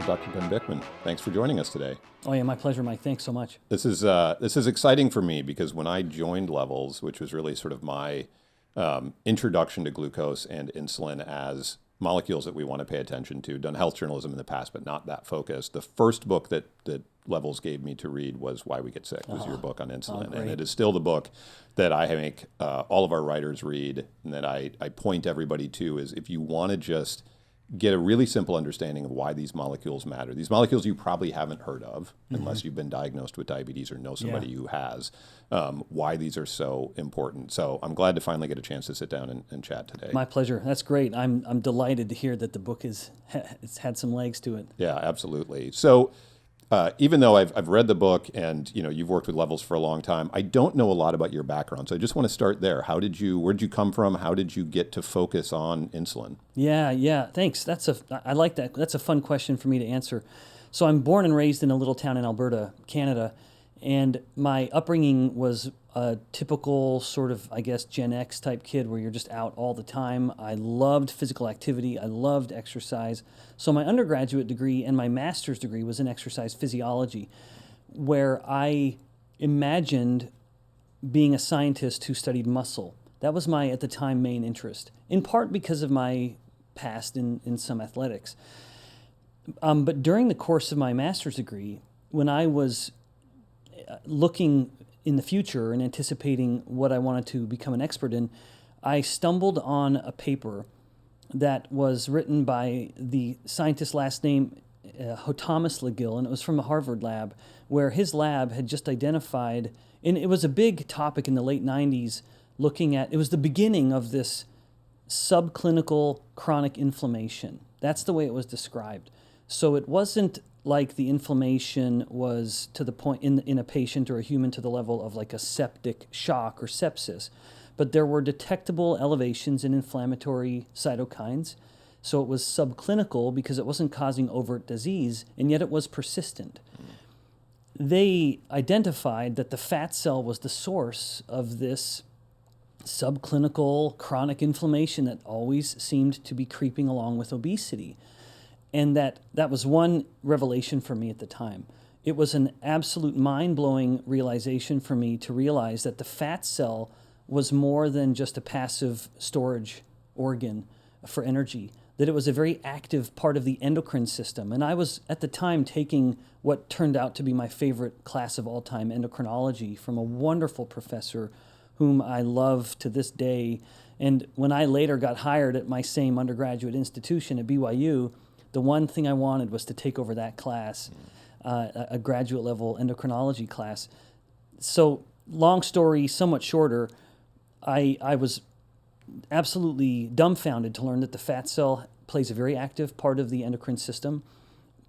Dr. Ben Bikman. Thanks for joining us today. Oh yeah, my pleasure, Mike. Thanks so much. This is exciting for me because when I joined Levels, which was really sort of my introduction to glucose and insulin as molecules that we want to pay attention to, done health journalism in the past, but not that focused. The first book that Levels gave me to read was Why We Get Sick, was your book on insulin. And it is still the book that I make all of our writers read and that I point everybody to is if you want to just get a really simple understanding of why these molecules matter. These molecules you probably haven't heard of unless you've been diagnosed with diabetes or know somebody who has, why these are so important. So I'm glad to finally get a chance to sit down and chat today. My pleasure. That's great. I'm delighted to hear that the book it's had some legs to it. Yeah, absolutely. So even though I've read the book and you've worked with Levels for a long time, I don't know a lot about your background. So I just want to start there. Where did you come from? How did you get to focus on insulin? Yeah. Thanks. I like that. That's a fun question for me to answer. So I'm born and raised in a little town in Alberta, Canada, and my upbringing was a typical sort of, I guess, Gen X type kid where you're just out all the time. I loved physical activity. I loved exercise. So my undergraduate degree and my master's degree was in exercise physiology, where I imagined being a scientist who studied muscle. That was my, at the time, main interest, in part because of my past in some athletics. But during the course of my master's degree, when I was looking in the future and anticipating what I wanted to become an expert in, I stumbled on a paper that was written by the scientist's last name, Thomas LaGill, and it was from a Harvard lab, where his lab had just identified, and it was a big topic in the late 90s, it was the beginning of this subclinical chronic inflammation. That's the way it was described. So it wasn't like the inflammation was to the point in a patient or a human to the level of like a septic shock or sepsis, but there were detectable elevations in inflammatory cytokines. So it was subclinical because it wasn't causing overt disease, and yet it was persistent. They identified that the fat cell was the source of this subclinical chronic inflammation that always seemed to be creeping along with obesity. And that was one revelation for me at the time. It was an absolute mind-blowing realization for me to realize that the fat cell was more than just a passive storage organ for energy, that it was a very active part of the endocrine system. And I was, at the time, taking what turned out to be my favorite class of all time, endocrinology, from a wonderful professor whom I love to this day. And when I later got hired at my same undergraduate institution at BYU, the one thing I wanted was to take over that class, a graduate level endocrinology class. So long story, somewhat shorter, I was absolutely dumbfounded to learn that the fat cell plays a very active part of the endocrine system.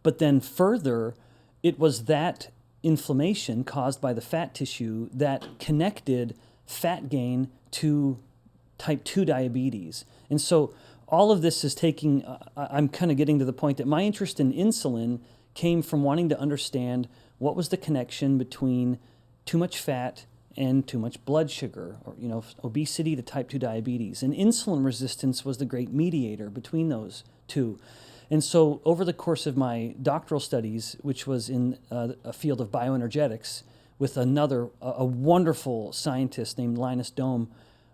But then further, it was that inflammation caused by the fat tissue that connected fat gain to type 2 diabetes. And so all of this is I'm kind of getting to the point that my interest in insulin came from wanting to understand what was the connection between too much fat and too much blood sugar, or obesity to type 2 diabetes. And insulin resistance was the great mediator between those two. And so over the course of my doctoral studies, which was in a field of bioenergetics with a wonderful scientist named Linus Dome,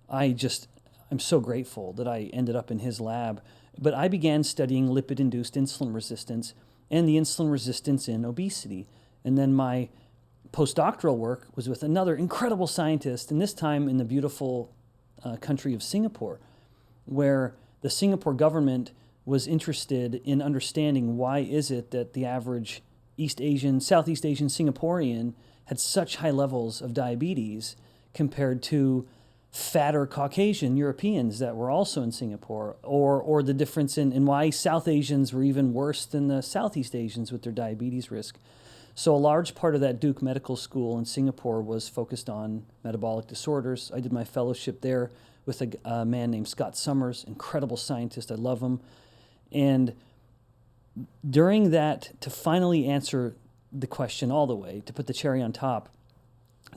I'm so grateful that I ended up in his lab. But I began studying lipid-induced insulin resistance and the insulin resistance in obesity. And then my postdoctoral work was with another incredible scientist, and this time in the beautiful country of Singapore, where the Singapore government was interested in understanding why is it that the average Southeast Asian Singaporean had such high levels of diabetes compared to fatter Caucasian Europeans that were also in Singapore, or the difference in why South Asians were even worse than the Southeast Asians with their diabetes risk. So a large part of that Duke Medical School in Singapore was focused on metabolic disorders. I did my fellowship there with a man named Scott Summers, incredible scientist. I love him. And during that, to finally answer the question all the way, to put the cherry on top,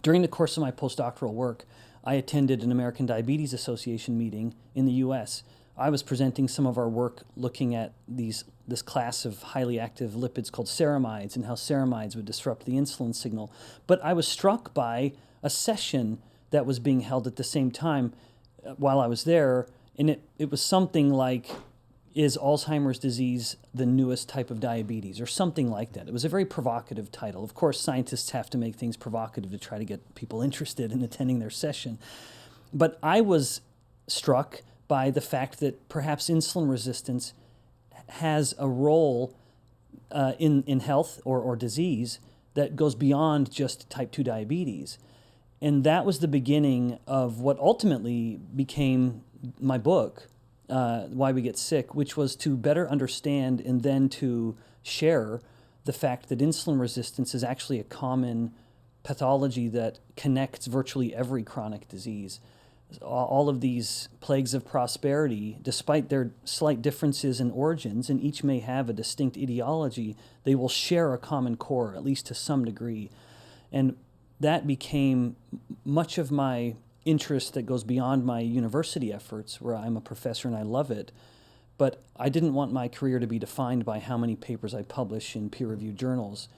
during the course of my postdoctoral work, I attended an American Diabetes Association meeting in the U.S. I was presenting some of our work looking at this class of highly active lipids called ceramides and how ceramides would disrupt the insulin signal. But I was struck by a session that was being held at the same time while I was there, and it was something like, is Alzheimer's disease the newest type of diabetes, or something like that. It was a very provocative title. Of course, scientists have to make things provocative to try to get people interested in attending their session. But I was struck by the fact that perhaps insulin resistance has a role in health or disease that goes beyond just type 2 diabetes. And that was the beginning of what ultimately became my book, Why We Get Sick, which was to better understand and then to share the fact that insulin resistance is actually a common pathology that connects virtually every chronic disease. All of these plagues of prosperity, despite their slight differences in origins, and each may have a distinct etiology, they will share a common core, at least to some degree. And that became much of my interest that goes beyond my university efforts, where I'm a professor and I love it. But I didn't want my career to be defined by how many papers I publish in peer-reviewed journals.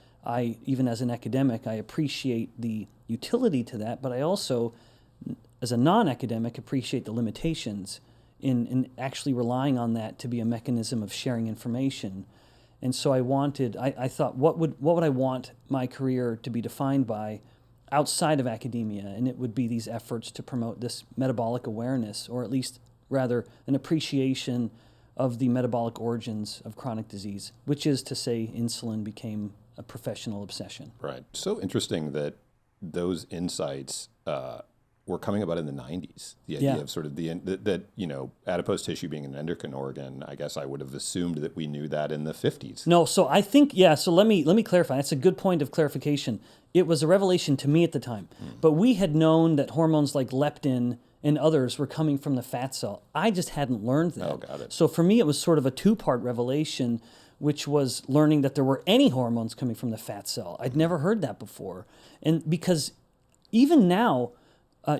Even as an academic, I appreciate the utility to that, but I also, as a non-academic, appreciate the limitations in actually relying on that to be a mechanism of sharing information. And so I thought, what would I want my career to be defined by outside of academia? And it would be these efforts to promote this metabolic awareness, or at least rather an appreciation of the metabolic origins of chronic disease, which is to say insulin became a professional obsession. Right. So interesting that those insights were coming about in the 90s. The idea of sort of that adipose tissue being an endocrine organ. I guess I would have assumed that we knew that in the 50s. No, so I think so let me clarify. That's a good point of clarification. It was a revelation to me at the time, but we had known that hormones like leptin and others were coming from the fat cell. I just hadn't learned that. Oh, got it. So for me, it was sort of a two-part revelation, which was learning that there were any hormones coming from the fat cell. I'd never heard that before, and because even now,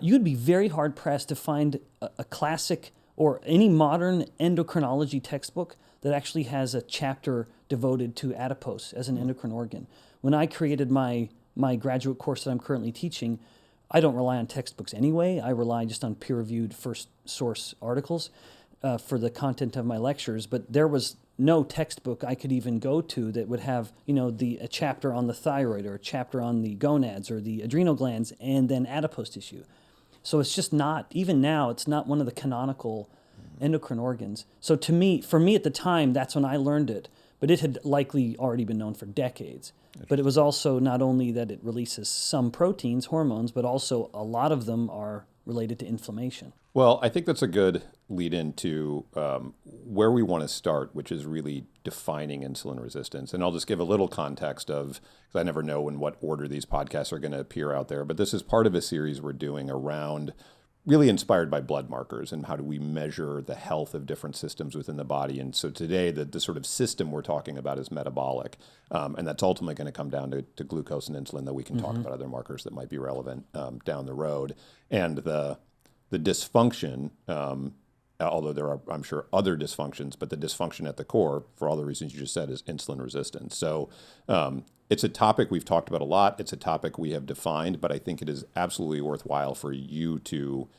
you'd be very hard-pressed to find a classic or any modern endocrinology textbook that actually has a chapter devoted to adipose as an endocrine organ. When I created my graduate course that I'm currently teaching, I don't rely on textbooks anyway. I rely just on peer-reviewed first source articles for the content of my lectures, but there was no textbook I could even go to that would have, a chapter on the thyroid or a chapter on the gonads or the adrenal glands and then adipose tissue. So it's just not, even now, it's not one of the canonical endocrine organs. So for me at the time, that's when I learned it, but it had likely already been known for decades. But it was also not only that it releases some proteins, hormones, but also a lot of them are related to inflammation. Well, I think that's a good lead into where we want to start, which is really defining insulin resistance. And I'll just give a little context because I never know in what order these podcasts are going to appear out there. But this is part of a series we're doing around, really inspired by blood markers and how do we measure the health of different systems within the body. And so today, the sort of system we're talking about is metabolic. And that's ultimately going to come down to glucose and insulin, though we can talk about other markers that might be relevant down the road. And the dysfunction, although there are, I'm sure, other dysfunctions, but the dysfunction at the core, for all the reasons you just said, is insulin resistance. So it's a topic we've talked about a lot. It's a topic we have defined, but I think it is absolutely worthwhile for you to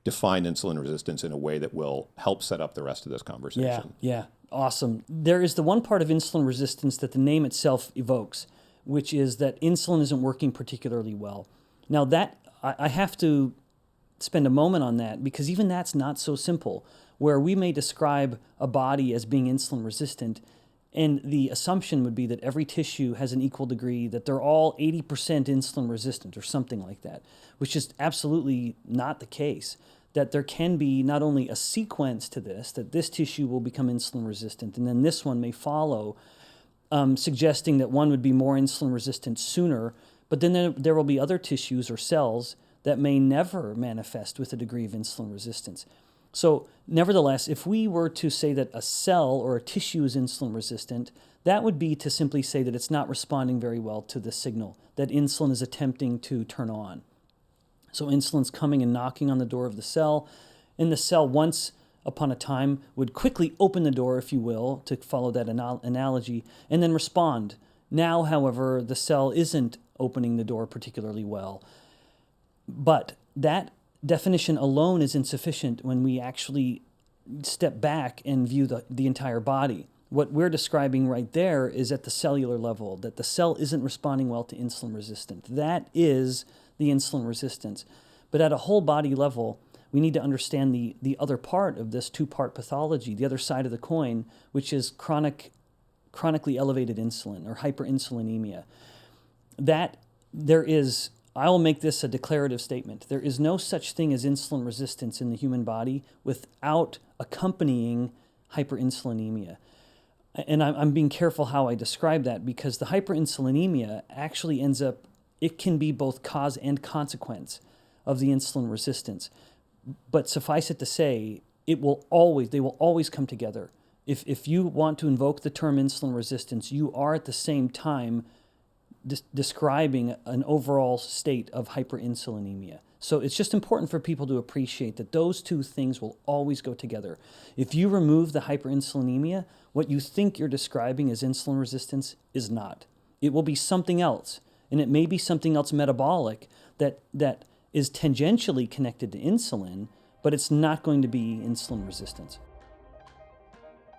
define insulin resistance in a way that will help set up the rest of this conversation. Yeah, awesome. There is the one part of insulin resistance that the name itself evokes, which is that insulin isn't working particularly well. Now that, I have to spend a moment on that, because even that's not so simple, where we may describe a body as being insulin resistant, and the assumption would be that every tissue has an equal degree, that they're all 80% insulin resistant or something like that, which is absolutely not the case. That there can be not only a sequence to this, that this tissue will become insulin resistant, and then this one may follow, suggesting that one would be more insulin resistant sooner, but then there will be other tissues or cells that may never manifest with a degree of insulin resistance. So nevertheless, if we were to say that a cell or a tissue is insulin resistant, that would be to simply say that it's not responding very well to the signal that insulin is attempting to turn on. So insulin's coming and knocking on the door of the cell, and the cell, once upon a time would quickly open the door, if you will, to follow that analogy, and then respond. Now, however, the cell isn't opening the door particularly well. But that definition alone is insufficient when we actually step back and view the entire body. What we're describing right there is at the cellular level, that the cell isn't responding well to insulin resistance. That is the insulin resistance. But at a whole body level, we need to understand the other part of this two-part pathology, the other side of the coin, which is chronically elevated insulin or hyperinsulinemia. That there is, I will make this a declarative statement, there is no such thing as insulin resistance in the human body without accompanying hyperinsulinemia. And I'm being careful how I describe that, because the hyperinsulinemia actually ends up, it can be both cause and consequence of the insulin resistance. But suffice it to say, they will always come together. If you want to invoke the term insulin resistance, you are at the same time describing an overall state of hyperinsulinemia. So it's just important for people to appreciate that those two things will always go together. If you remove the hyperinsulinemia, what you think you're describing as insulin resistance is not. It will be something else, and it may be something else metabolic that is tangentially connected to insulin, but it's not going to be insulin resistance.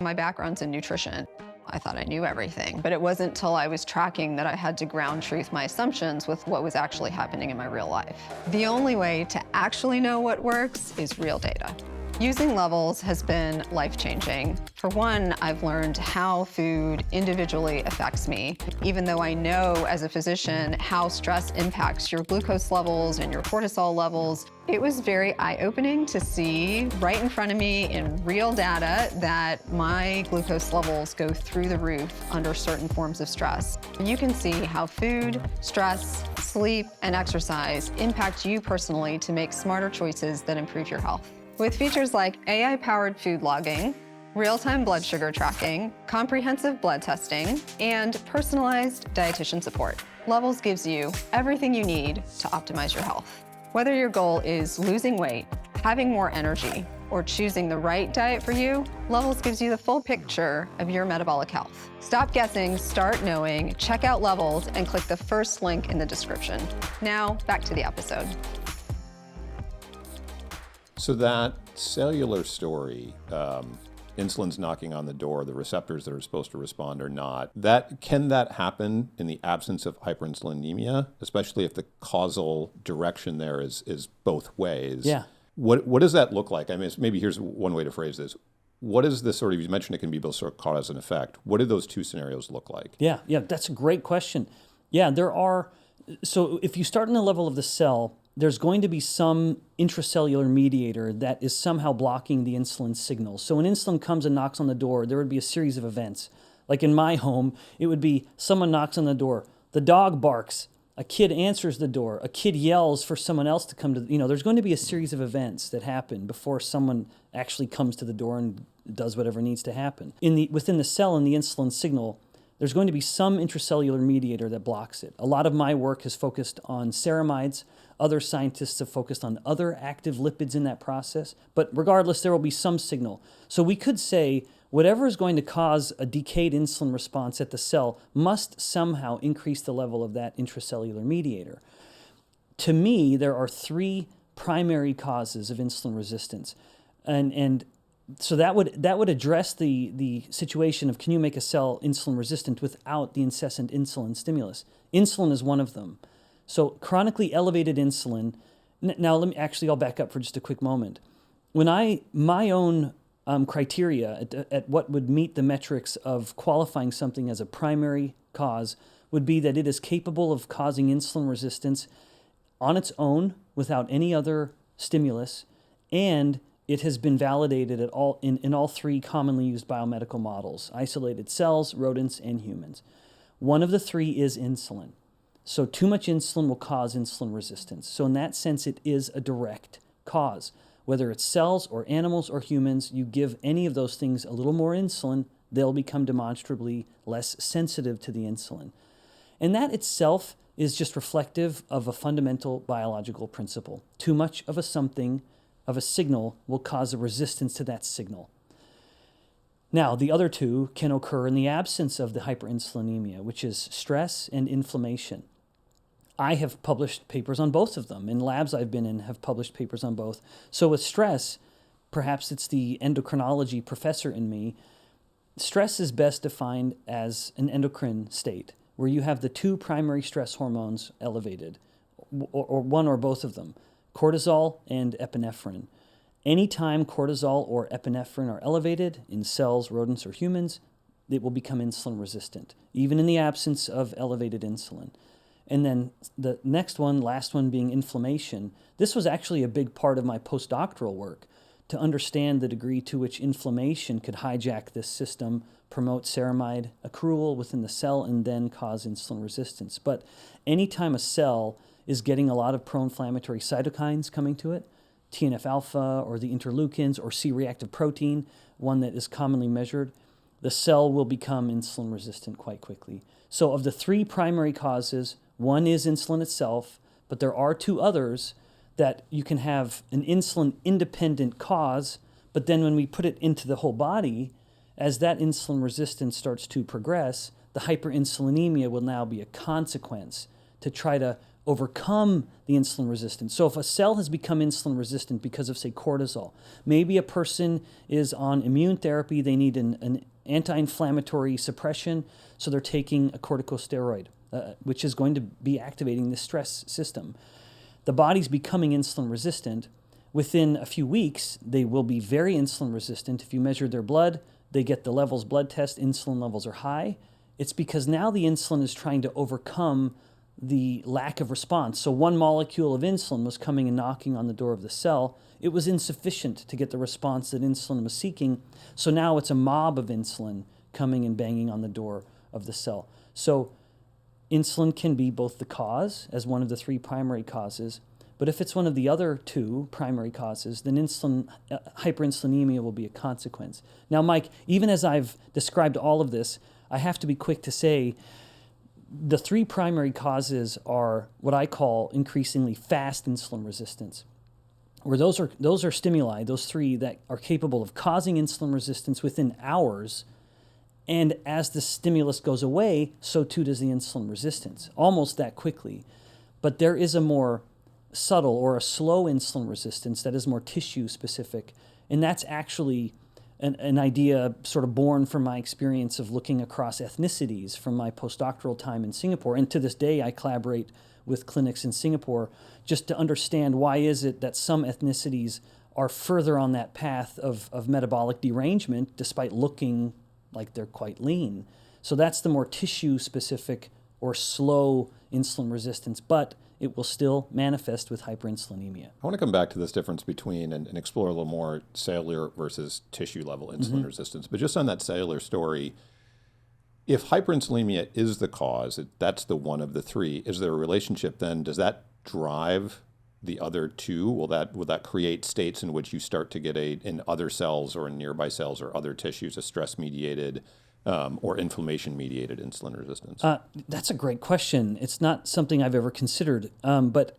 My background's in nutrition. I thought I knew everything, but it wasn't until I was tracking that I had to ground truth my assumptions with what was actually happening in my real life. The only way to actually know what works is real data. Using levels has been life-changing. For one, I've learned how food individually affects me, even though I know as a physician how stress impacts your glucose levels and your cortisol levels. It was very eye-opening to see right in front of me in real data that my glucose levels go through the roof under certain forms of stress. You can see how food, stress, sleep, and exercise impact you personally to make smarter choices that improve your health. With features like AI-powered food logging, real-time blood sugar tracking, comprehensive blood testing, and personalized dietitian support, Levels gives you everything you need to optimize your health. Whether your goal is losing weight, having more energy, or choosing the right diet for you, Levels gives you the full picture of your metabolic health. Stop guessing, start knowing, check out Levels, and click the first link in the description. Now, back to the episode. So that cellular story, insulin's knocking on the door, the receptors that are supposed to respond are not. Can that happen in the absence of hyperinsulinemia, especially if the causal direction there is both ways? Yeah. What does that look like? I mean, maybe here's one way to phrase this. What is the sort of, you mentioned it can be both sort of cause and effect. What do those two scenarios look like? Yeah, that's a great question. Yeah, there are, so if you start in the level of the cell, there's going to be some intracellular mediator that is somehow blocking the insulin signal. So when insulin comes and knocks on the door, there would be a series of events. Like in my home, it would be someone knocks on the door, the dog barks, a kid answers the door, a kid yells for someone else to come to, there's going to be a series of events that happen before someone actually comes to the door and does whatever needs to happen. Within the cell and the insulin signal, there's going to be some intracellular mediator that blocks it. A lot of my work has focused on ceramides. Other scientists have focused on other active lipids in that process. But regardless, there will be some signal. So we could say whatever is going to cause a decayed insulin response at the cell must somehow increase the level of that intracellular mediator. To me, there are three primary causes of insulin resistance. And so that would address the situation of, can you make a cell insulin resistant without the incessant insulin stimulus? Insulin is one of them. So chronically elevated insulin. Now I'll back up for just a quick moment. When my own criteria at what would meet the metrics of qualifying something as a primary cause would be that it is capable of causing insulin resistance on its own without any other stimulus, and it has been validated in all three commonly used biomedical models: isolated cells, rodents, and humans. One of the three is insulin. So too much insulin will cause insulin resistance. So in that sense, it is a direct cause. Whether it's cells or animals or humans, you give any of those things a little more insulin, they'll become demonstrably less sensitive to the insulin. And that itself is just reflective of a fundamental biological principle. Too much of a something of a signal will cause a resistance to that signal. Now, the other two can occur in the absence of the hyperinsulinemia, which is stress and inflammation. I have published papers on both of them. In labs I've been in have published papers on both. So with stress, perhaps it's the endocrinology professor in me, stress is best defined as an endocrine state where you have the two primary stress hormones elevated, or one or both of them, cortisol and epinephrine. Anytime cortisol or epinephrine are elevated in cells, rodents, or humans, it will become insulin resistant, even in the absence of elevated insulin. And then the next one, last one, being inflammation. This was actually a big part of my postdoctoral work, to understand the degree to which inflammation could hijack this system, promote ceramide accrual within the cell, and then cause insulin resistance. But anytime a cell is getting a lot of pro-inflammatory cytokines coming to it, TNF-alpha or the interleukins or C-reactive protein, one that is commonly measured, the cell will become insulin resistant quite quickly. So of the three primary causes, one is insulin itself, but there are two others that you can have an insulin-independent cause, but then when we put it into the whole body, as that insulin resistance starts to progress, the hyperinsulinemia will now be a consequence to try to overcome the insulin resistance. So if a cell has become insulin resistant because of, say, cortisol, maybe a person is on immune therapy, they need an anti-inflammatory suppression, so they're taking a corticosteroid, which is going to be activating the stress system. The body's becoming insulin resistant. Within a few weeks, they will be very insulin resistant. If you measure their blood, they get the levels blood test, insulin levels are high. It's because now the insulin is trying to overcome the lack of response. So one molecule of insulin was coming and knocking on the door of the cell. It was insufficient to get the response that insulin was seeking. So now it's a mob of insulin coming and banging on the door of the cell. So insulin can be both the cause as one of the three primary causes, but if it's one of the other two primary causes, then hyperinsulinemia will be a consequence. Now, Mike, even as I've described all of this, I have to be quick to say the three primary causes are what I call increasingly fast insulin resistance, where those are stimuli, those three that are capable of causing insulin resistance within hours, and as the stimulus goes away, so too does the insulin resistance, almost that quickly. But there is a more subtle or a slow insulin resistance that is more tissue specific, and that's actually an idea sort of born from my experience of looking across ethnicities from my postdoctoral time in Singapore. And to this day, I collaborate with clinics in Singapore just to understand why is it that some ethnicities are further on that path of metabolic derangement despite looking like they're quite lean. So that's the more tissue-specific or slow insulin resistance, but it will still manifest with hyperinsulinemia. I want to come back to this difference between and explore a little more cellular versus tissue level insulin resistance. But just on that cellular story, if hyperinsulinemia is the cause, that's the one of the three, is there a relationship then? Does that drive the other two? Will that create states in which you start to get in other cells or in nearby cells or other tissues a stress-mediated or inflammation-mediated insulin resistance? That's a great question. It's not something I've ever considered, but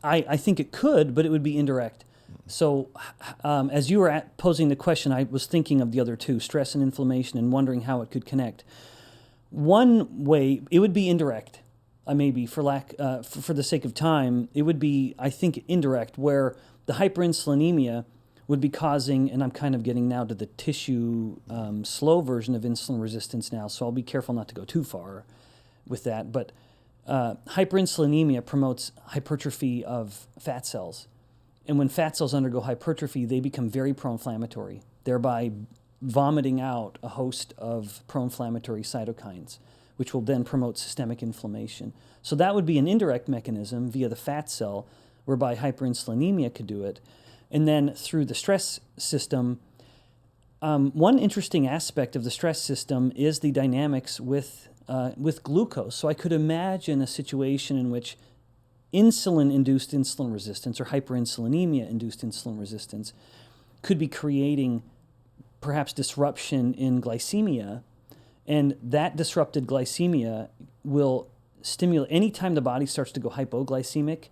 I think it could, but it would be indirect. So as you were posing the question, I was thinking of the other two, stress and inflammation, and wondering how it could connect. One way, it would be indirect. Maybe for the sake of time, it would be, I think, indirect, where the hyperinsulinemia would be causing, and I'm kind of getting now to the tissue slow version of insulin resistance now, so I'll be careful not to go too far with that, but hyperinsulinemia promotes hypertrophy of fat cells. And when fat cells undergo hypertrophy, they become very pro-inflammatory, thereby vomiting out a host of pro-inflammatory cytokines, which will then promote systemic inflammation. So that would be an indirect mechanism via the fat cell, whereby hyperinsulinemia could do it. And then through the stress system, one interesting aspect of the stress system is the dynamics with glucose. So I could imagine a situation in which insulin-induced insulin resistance or hyperinsulinemia-induced insulin resistance could be creating perhaps disruption in glycemia, and that disrupted glycemia will stimulate, anytime the body starts to go hypoglycemic,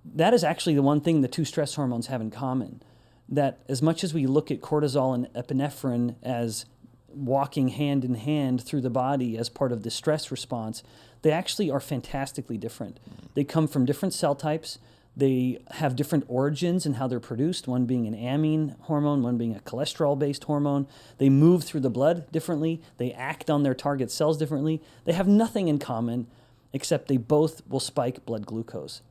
that is actually the one thing the two stress hormones have in common. That as much as we look at cortisol and epinephrine as walking hand in hand through the body as part of the stress response, they actually are fantastically different. They come from different cell types. They have different origins in how they're produced, one being an amine hormone, one being a cholesterol-based hormone. They move through the blood differently. They act on their target cells differently. They have nothing in common except they both will spike blood glucose.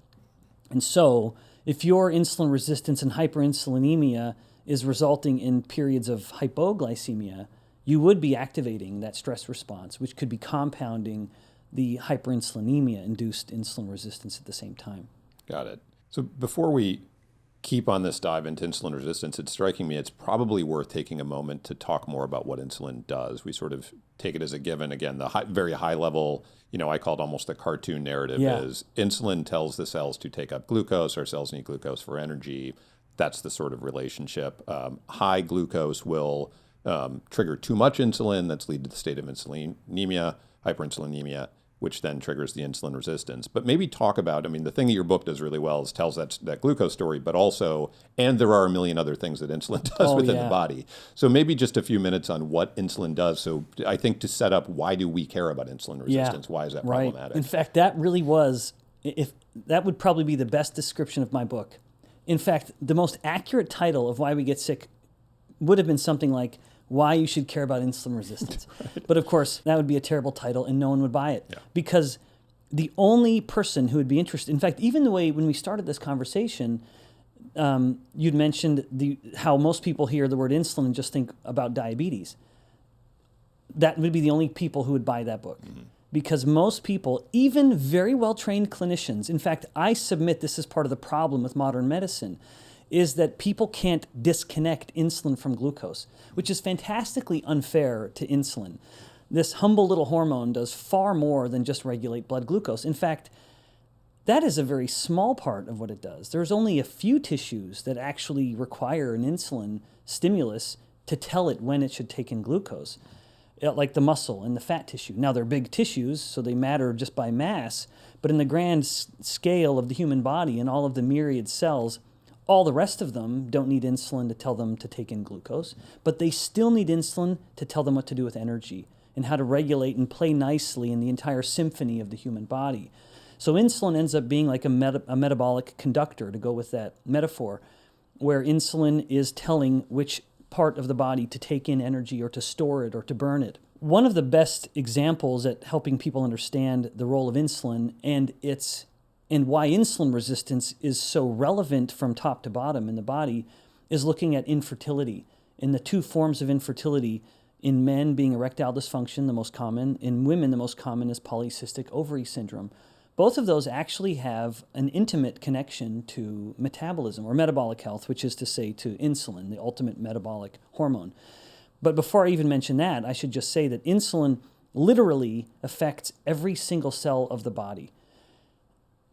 And so if your insulin resistance and hyperinsulinemia is resulting in periods of hypoglycemia, you would be activating that stress response, which could be compounding the hyperinsulinemia-induced insulin resistance at the same time. Got it. So before we keep on this dive into insulin resistance, it's striking me it's probably worth taking a moment to talk more about what insulin does. We sort of take it as a given. Again, the very high level, I call it almost the cartoon narrative is insulin tells the cells to take up glucose. Our cells need glucose for energy. That's the sort of relationship. High glucose will trigger too much insulin. That's lead to the state of insulinemia, hyperinsulinemia, which then triggers the insulin resistance. But maybe talk about, the thing that your book does really well is tells that glucose story, but also, and there are a million other things that insulin does within the body. So maybe just a few minutes on what insulin does. So I think to set up, why do we care about insulin resistance? Why is that problematic? In fact, that really was, that would probably be the best description of my book. In fact, the most accurate title of why we get sick would have been something like, why you should care about insulin resistance. Right. But of course, that would be a terrible title and no one would buy it because the only person who would be interested, in fact, even the way when we started this conversation, you'd mentioned how most people hear the word insulin and just think about diabetes. That would be the only people who would buy that book. Mm-hmm. Because most people, even very well-trained clinicians, in fact, I submit this is part of the problem with modern medicine, is that people can't disconnect insulin from glucose, which is fantastically unfair to insulin. This humble little hormone does far more than just regulate blood glucose. In fact, that is a very small part of what it does. There's only a few tissues that actually require an insulin stimulus to tell it when it should take in glucose, like the muscle and the fat tissue. Now, they're big tissues, so they matter just by mass, but in the grand scale of the human body and all of the myriad cells, all the rest of them don't need insulin to tell them to take in glucose, but they still need insulin to tell them what to do with energy and how to regulate and play nicely in the entire symphony of the human body. So insulin ends up being like a metabolic conductor, to go with that metaphor, where insulin is telling which part of the body to take in energy or to store it or to burn it. One of the best examples at helping people understand the role of insulin and why insulin resistance is so relevant from top to bottom in the body is looking at infertility. And the two forms of infertility, in men being erectile dysfunction, the most common, in women the most common is polycystic ovary syndrome. Both of those actually have an intimate connection to metabolism or metabolic health, which is to say to insulin, the ultimate metabolic hormone. But before I even mention that, I should just say that insulin literally affects every single cell of the body.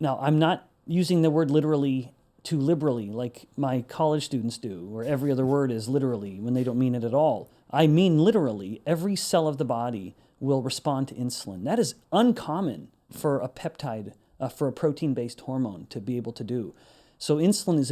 Now, I'm not using the word literally too liberally like my college students do, where every other word is literally when they don't mean it at all. I mean literally every cell of the body will respond to insulin. That is uncommon for a peptide, for a protein-based hormone to be able to do. So insulin is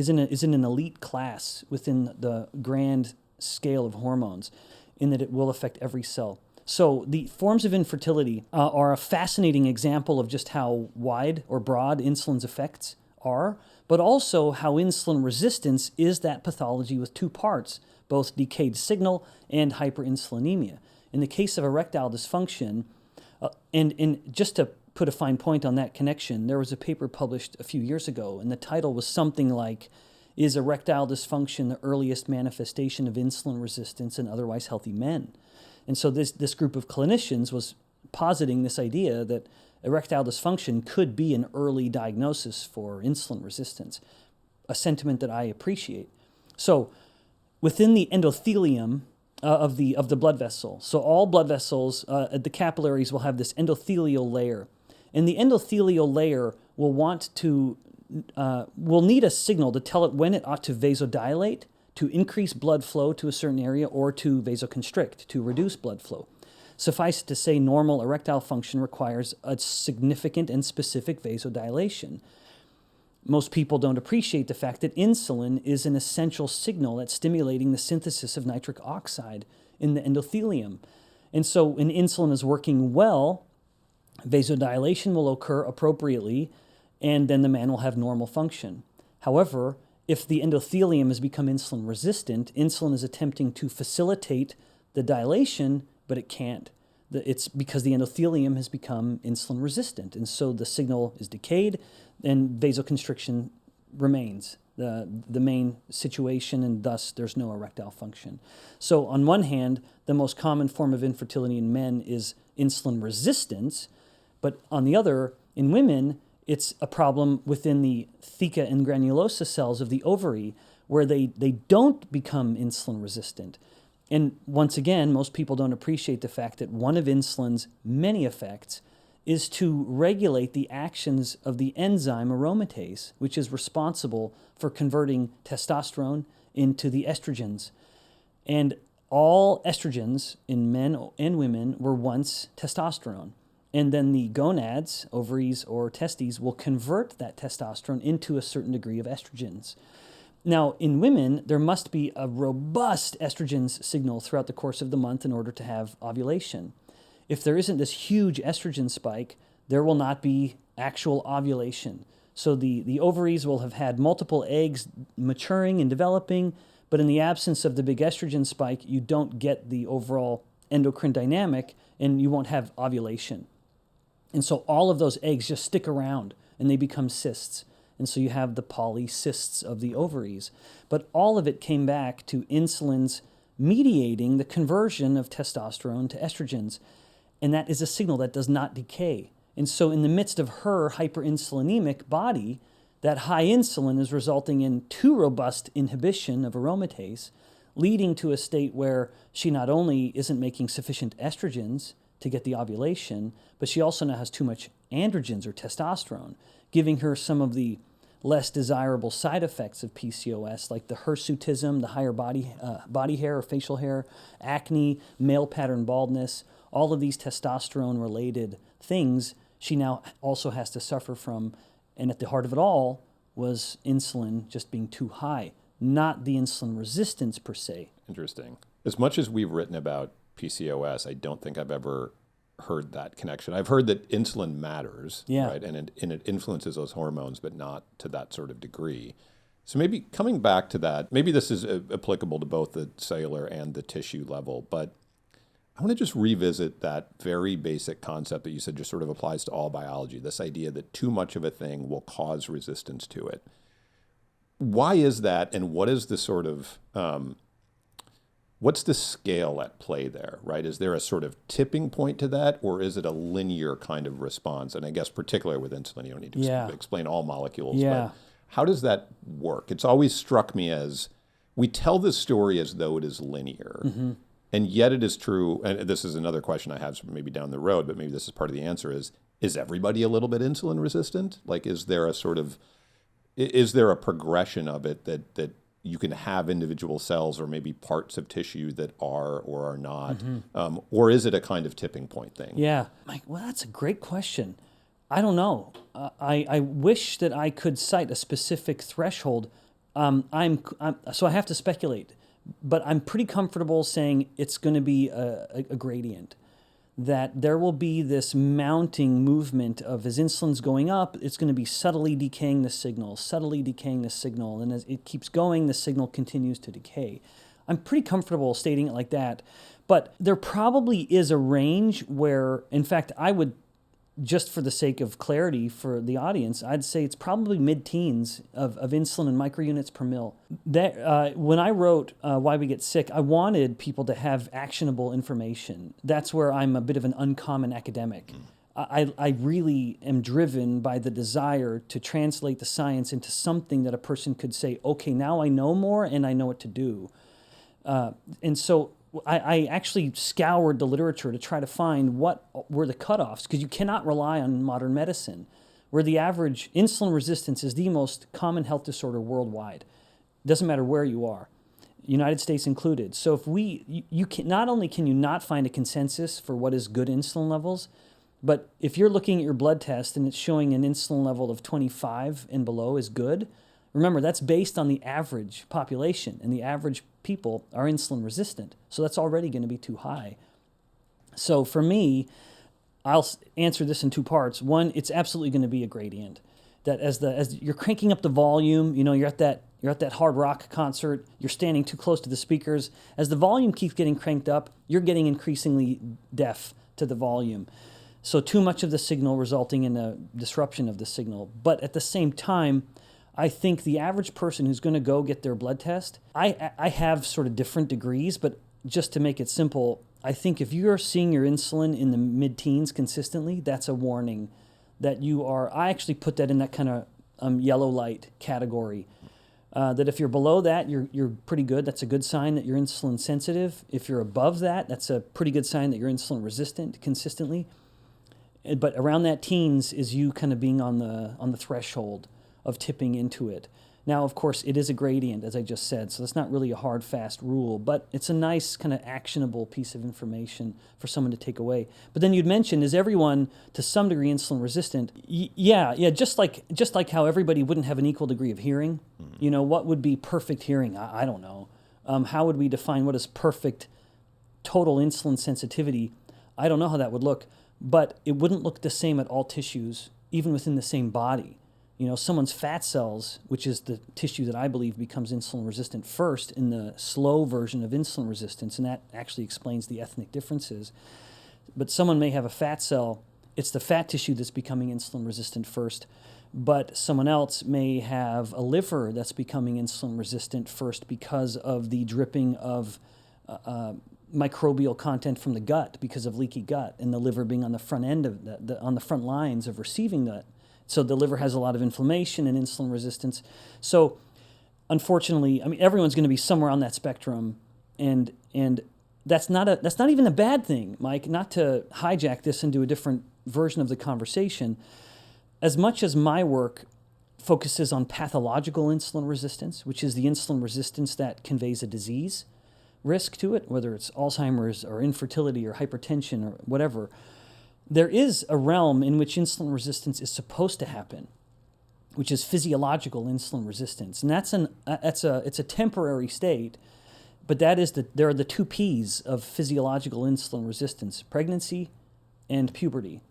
in an elite class within the grand scale of hormones in that it will affect every cell. So the forms of infertility are a fascinating example of just how wide or broad insulin's effects are, but also how insulin resistance is that pathology with two parts, both decayed signal and hyperinsulinemia. In the case of erectile dysfunction, and just to put a fine point on that connection, there was a paper published a few years ago, and the title was something like, "Is erectile dysfunction the earliest manifestation of insulin resistance in otherwise healthy men?" And so this group of clinicians was positing this idea that erectile dysfunction could be an early diagnosis for insulin resistance, a sentiment that I appreciate. So within the endothelium of the blood vessel, so all blood vessels at the capillaries will have this endothelial layer. And the endothelial layer will need a signal to tell it when it ought to vasodilate, to increase blood flow to a certain area, or to vasoconstrict, to reduce blood flow. Suffice it to say, normal erectile function requires a significant and specific vasodilation. most people don't appreciate the fact that insulin is an essential signal that's stimulating the synthesis of nitric oxide in the endothelium. And so when insulin is working well, vasodilation will occur appropriately, and then the man will have normal function. However, if the endothelium has become insulin resistant, insulin is attempting to facilitate the dilation, but it can't. It's because the endothelium has become insulin resistant, and so the signal is decayed and vasoconstriction remains the main situation, and thus there's no erectile function. So on one hand, the most common form of infertility in men is insulin resistance, but on the other, in women, it's a problem within the theca and granulosa cells of the ovary where they don't become insulin resistant. And once again, most people don't appreciate the fact that one of insulin's many effects is to regulate the actions of the enzyme aromatase, which is responsible for converting testosterone into the estrogens. And all estrogens in men and women were once testosterone. And then the gonads, ovaries or testes, will convert that testosterone into a certain degree of estrogens. Now, in women, there must be a robust estrogens signal throughout the course of the month in order to have ovulation. If there isn't this huge estrogen spike, there will not be actual ovulation. So the ovaries will have had multiple eggs maturing and developing, but in the absence of the big estrogen spike, you don't get the overall endocrine dynamic and you won't have ovulation. And so all of those eggs just stick around and they become cysts. And so you have the polycysts of the ovaries. But all of it came back to insulin's mediating the conversion of testosterone to estrogens. And that is a signal that does not decay. And so in the midst of her hyperinsulinemic body, that high insulin is resulting in too robust inhibition of aromatase, leading to a state where she not only isn't making sufficient estrogens to get the ovulation, but she also now has too much androgens or testosterone, giving her some of the less desirable side effects of PCOS, like the hirsutism, the higher body hair or facial hair, acne, male pattern baldness, all of these testosterone-related things she now also has to suffer from. And at the heart of it all was insulin just being too high, not the insulin resistance per se. Interesting. As much as we've written about PCOS, I don't think I've ever heard that connection. I've heard that insulin matters, right? And it influences those hormones, but not to that sort of degree. So maybe coming back to that, maybe this is applicable to both the cellular and the tissue level, but I want to just revisit that very basic concept that you said just sort of applies to all biology, this idea that too much of a thing will cause resistance to it. Why is that, and what is the sort of, what's the scale at play there, right? Is there a sort of tipping point to that, or is it a linear kind of response? And I guess particularly with insulin, you don't need to explain all molecules, but how does that work? It's always struck me as we tell this story as though it is linear, and yet it is true, and this is another question I have maybe down the road, but maybe this is part of the answer is everybody a little bit insulin resistant? Like, is there a progression of it that you can have individual cells or maybe parts of tissue that are or are not? Or is it a kind of tipping point thing? Yeah. Mike, well, that's a great question. I don't know. I wish that I could cite a specific threshold. So I have to speculate, but I'm pretty comfortable saying it's going to be a gradient, that there will be this mounting movement of as insulin's going up, it's going to be subtly decaying the signal, and as it keeps going, the signal continues to decay. I'm pretty comfortable stating it like that, but there probably is a range where, in fact, I would, just for the sake of clarity for the audience, I'd say it's probably mid-teens of insulin in microunits per mil. When I wrote Why We Get Sick, I wanted people to have actionable information. That's where I'm a bit of an uncommon academic. I really am driven by the desire to translate the science into something that a person could say, okay, now I know more and I know what to do. And so I actually scoured the literature to try to find what were the cutoffs, because you cannot rely on modern medicine, where the average insulin resistance is the most common health disorder worldwide. It doesn't matter where you are, United States included. So if you can, not only can you not find a consensus for what is good insulin levels, But if you're looking at your blood test and it's showing an insulin level of 25 and below is good, remember that's based on the average population, and the average people are insulin resistant. So that's already going to be too high. So for me, I'll answer this in two parts. One, it's absolutely going to be a gradient. That as you're cranking up the volume, you're at that hard rock concert, you're standing too close to the speakers. As the volume keeps getting cranked up, you're getting increasingly deaf to the volume. So too much of the signal resulting in a disruption of the signal. But at the same time, I think the average person who's going to go get their blood test, I have sort of different degrees, but just to make it simple, I think if you're seeing your insulin in the mid-teens consistently, that's a warning that you are. I actually put that in that kind of yellow light category. That if you're below that, you're pretty good. That's a good sign that you're insulin sensitive. If you're above that, that's a pretty good sign that you're insulin resistant consistently. But around that teens is you kind of being on the threshold of tipping into it. Now, of course, it is a gradient, as I just said, so it's not really a hard, fast rule, but it's a nice kind of actionable piece of information for someone to take away. But then you'd mentioned, is everyone to some degree insulin resistant? Yeah, just like how everybody wouldn't have an equal degree of hearing. What would be perfect hearing? I don't know. How would we define what is perfect total insulin sensitivity? I don't know how that would look, but it wouldn't look the same at all tissues, even within the same body. Someone's fat cells, which is the tissue that I believe becomes insulin resistant first in the slow version of insulin resistance, and that actually explains the ethnic differences. But someone may have a fat cell, it's the fat tissue that's becoming insulin resistant first, but someone else may have a liver that's becoming insulin resistant first because of the dripping of microbial content from the gut because of leaky gut, and the liver being on the front end of on the front lines of receiving that. So the liver has a lot of inflammation and insulin resistance. So unfortunately, everyone's going to be somewhere on that spectrum, and that's not even a bad thing, Mike. Not to hijack this into a different version of the conversation. As much as my work focuses on pathological insulin resistance, which is the insulin resistance that conveys a disease risk to it, whether it's Alzheimer's or infertility or hypertension or whatever, there is a realm in which insulin resistance is supposed to happen, which is physiological insulin resistance, and it's a temporary state, but there are the two P's of physiological insulin resistance: pregnancy and puberty.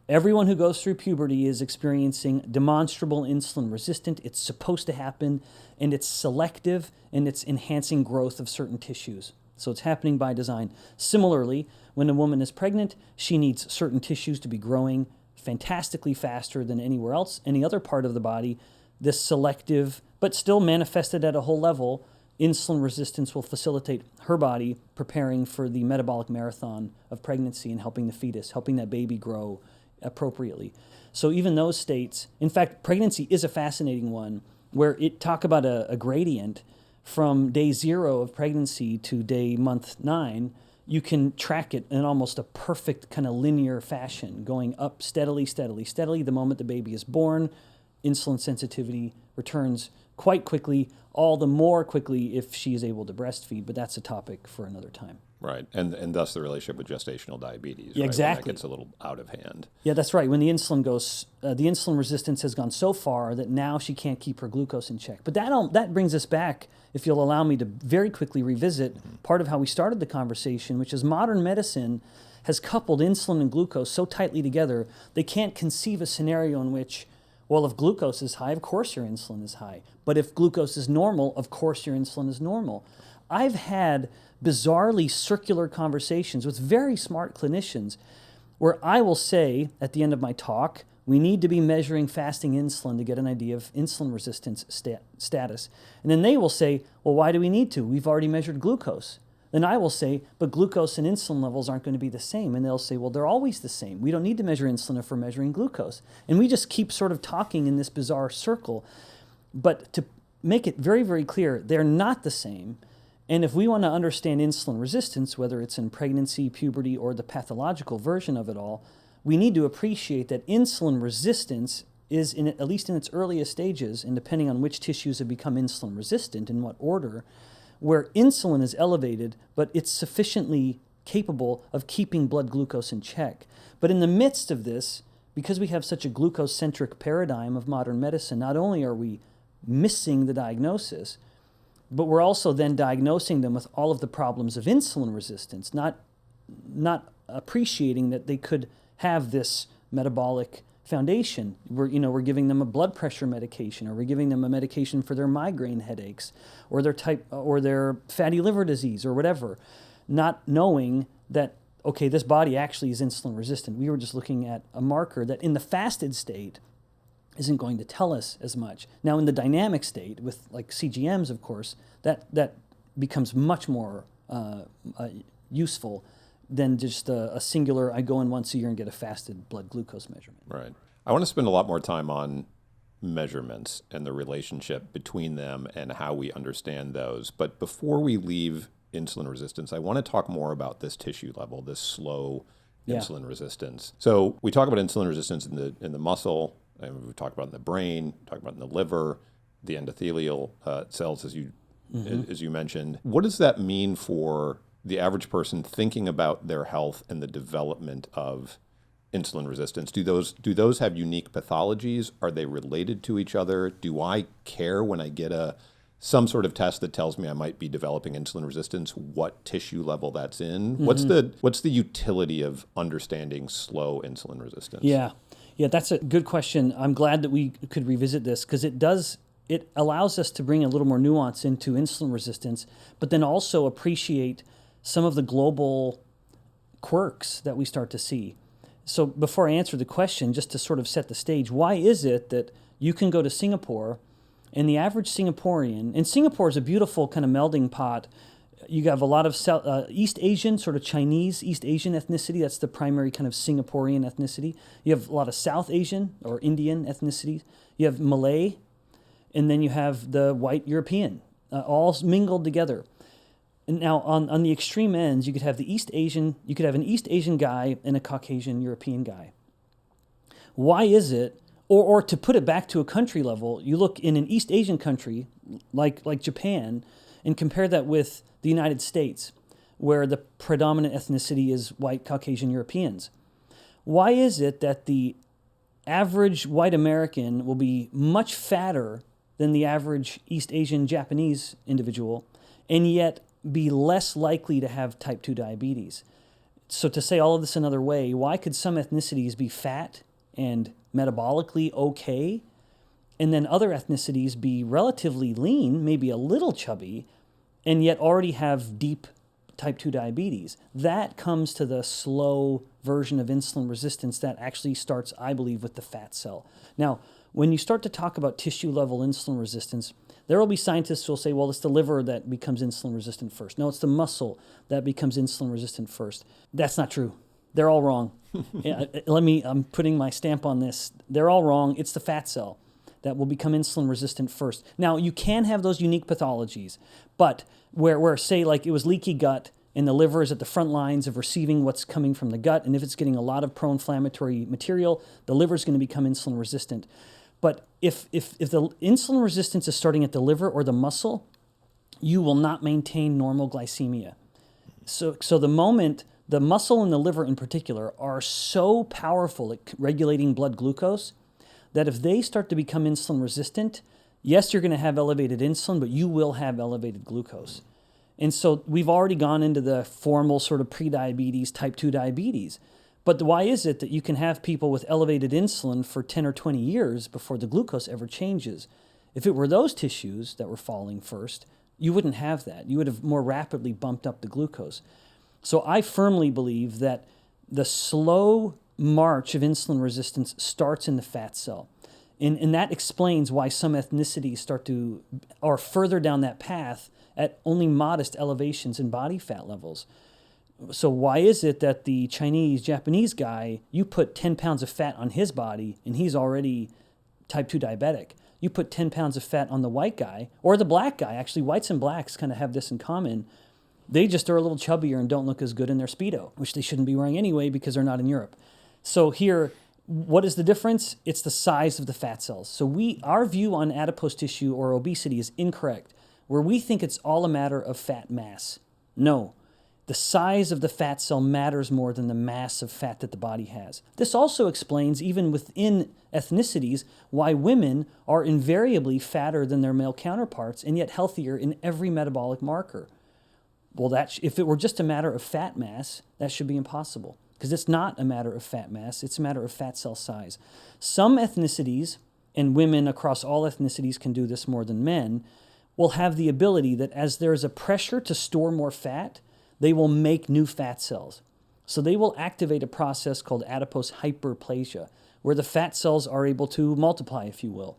Everyone who goes through puberty is experiencing demonstrable insulin resistant. It's supposed to happen, and it's selective, and it's enhancing growth of certain tissues. So it's happening by design. Similarly, when a woman is pregnant, she needs certain tissues to be growing fantastically faster than anywhere else, any other part of the body. This selective, but still manifested at a whole level, insulin resistance will facilitate her body preparing for the metabolic marathon of pregnancy and helping the fetus, helping that baby grow appropriately. So even those states, in fact, pregnancy is a fascinating one where it talk about a gradient from day 0 of pregnancy to month 9. You can track it in almost a perfect kind of linear fashion, going up steadily. The moment the baby is born, insulin sensitivity returns quite quickly, all the more quickly if she is able to breastfeed, but that's a topic for another time. Right, and thus the relationship with gestational diabetes. Yeah, right? exactly. When that gets a little out of hand. Yeah, that's right. When the insulin resistance has gone so far that now she can't keep her glucose in check. But that brings us back, if you'll allow me to very quickly revisit part of how we started the conversation, which is modern medicine has coupled insulin and glucose so tightly together, they can't conceive a scenario in which, well, if glucose is high, of course your insulin is high. But if glucose is normal, of course your insulin is normal. I've had bizarrely circular conversations with very smart clinicians where I will say at the end of my talk, we need to be measuring fasting insulin to get an idea of insulin resistance status. And then they will say, well, why do we need to? We've already measured glucose. Then I will say, but glucose and insulin levels aren't going to be the same. And they'll say, well, they're always the same. We don't need to measure insulin if we're measuring glucose. And we just keep sort of talking in this bizarre circle. But to make it very, very clear, they're not the same. And if we want to understand insulin resistance, whether it's in pregnancy, puberty, or the pathological version of it all, we need to appreciate that insulin resistance is, at least in its earliest stages, and depending on which tissues have become insulin resistant, in what order, where insulin is elevated, but it's sufficiently capable of keeping blood glucose in check. But in the midst of this, because we have such a glucose-centric paradigm of modern medicine, not only are we missing the diagnosis, but we're also then diagnosing them with all of the problems of insulin resistance, not appreciating that they could have this metabolic foundation. We're giving them a blood pressure medication, or we're giving them a medication for their migraine headaches, or their fatty liver disease, or whatever, not knowing that, okay, this body actually is insulin resistant. We were just looking at a marker that in the fasted state isn't going to tell us as much. Now, in the dynamic state, with like CGMs, of course, that becomes much more useful than just a singular, I go in once a year and get a fasted blood glucose measurement. Right. I want to spend a lot more time on measurements and the relationship between them and how we understand those. But before we leave insulin resistance, I want to talk more about this tissue level, this slow insulin resistance. So we talk about insulin resistance in the muscle, and we talk about it in the brain, talk about it in the liver, the endothelial cells, as you mentioned. What does that mean for the average person thinking about their health and the development of insulin resistance? Do those have unique pathologies? Are they related to each other? Do I care when I get some sort of test that tells me I might be developing insulin resistance, what tissue level that's in? What's the utility of understanding slow insulin resistance? Yeah, that's a good question. I'm glad that we could revisit this, because it allows us to bring a little more nuance into insulin resistance, but then also appreciate some of the global quirks that we start to see. So before I answer the question, just to sort of set the stage, why is it that you can go to Singapore and the average Singaporean, and Singapore is a beautiful kind of melding pot. You have a lot of East Asian, sort of Chinese East Asian ethnicity. That's the primary kind of Singaporean ethnicity. You have a lot of South Asian or Indian ethnicity. You have Malay, and then you have the white European, all mingled together. And now on the extreme ends, you could have an East Asian guy and a Caucasian European guy. Why is it, or to put it back to a country level, you look in an East Asian country like Japan and compare that with the United States, where the predominant ethnicity is white Caucasian Europeans. Why is it that the average white American will be much fatter than the average East Asian Japanese individual, and yet be less likely to have type 2 diabetes? So to say all of this another way, why could some ethnicities be fat and metabolically okay, and then other ethnicities be relatively lean, maybe a little chubby, and yet already have deep type 2 diabetes? That comes to the slow version of insulin resistance that actually starts, I believe, with the fat cell. Now, when you start to talk about tissue level insulin resistance, there will be scientists who will say, well, it's the liver that becomes insulin resistant first. No, it's the muscle that becomes insulin resistant first. That's not true. They're all wrong. I'm putting my stamp on this. They're all wrong. It's the fat cell that will become insulin resistant first. Now, you can have those unique pathologies, but where say, like, it was leaky gut and the liver is at the front lines of receiving what's coming from the gut, and if it's getting a lot of pro-inflammatory material, the liver is going to become insulin resistant. But if the insulin resistance is starting at the liver or the muscle, you will not maintain normal glycemia. So the moment the muscle and the liver in particular are so powerful at regulating blood glucose that if they start to become insulin resistant, yes, you're going to have elevated insulin, but you will have elevated glucose. And so we've already gone into the formal sort of pre-diabetes, type 2 diabetes. But why is it that you can have people with elevated insulin for 10 or 20 years before the glucose ever changes? If it were those tissues that were falling first, you wouldn't have that. You would have more rapidly bumped up the glucose. So I firmly believe that the slow march of insulin resistance starts in the fat cell. And that explains why some ethnicities are further down that path at only modest elevations in body fat levels. So why is it that the Chinese, Japanese guy, you put 10 pounds of fat on his body and he's already type 2 diabetic? You put 10 pounds of fat on the white guy, or the black guy. Actually, whites and blacks kind of have this in common. They just are a little chubbier and don't look as good in their Speedo, which they shouldn't be wearing anyway because they're not in Europe. So here, what is the difference? It's the size of the fat cells. So our view on adipose tissue or obesity is incorrect, where we think it's all a matter of fat mass. No. The size of the fat cell matters more than the mass of fat that the body has. This also explains, even within ethnicities, why women are invariably fatter than their male counterparts and yet healthier in every metabolic marker. Well, if it were just a matter of fat mass, that should be impossible, because it's not a matter of fat mass, it's a matter of fat cell size. Some ethnicities, and women across all ethnicities can do this more than men, will have the ability that as there is a pressure to store more fat, they will make new fat cells. So they will activate a process called adipose hyperplasia, where the fat cells are able to multiply, if you will.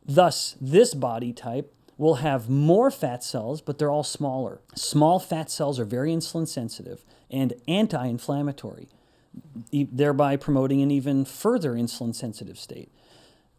Thus, this body type will have more fat cells, but they're all smaller. Small fat cells are very insulin sensitive and anti-inflammatory, thereby promoting an even further insulin sensitive state.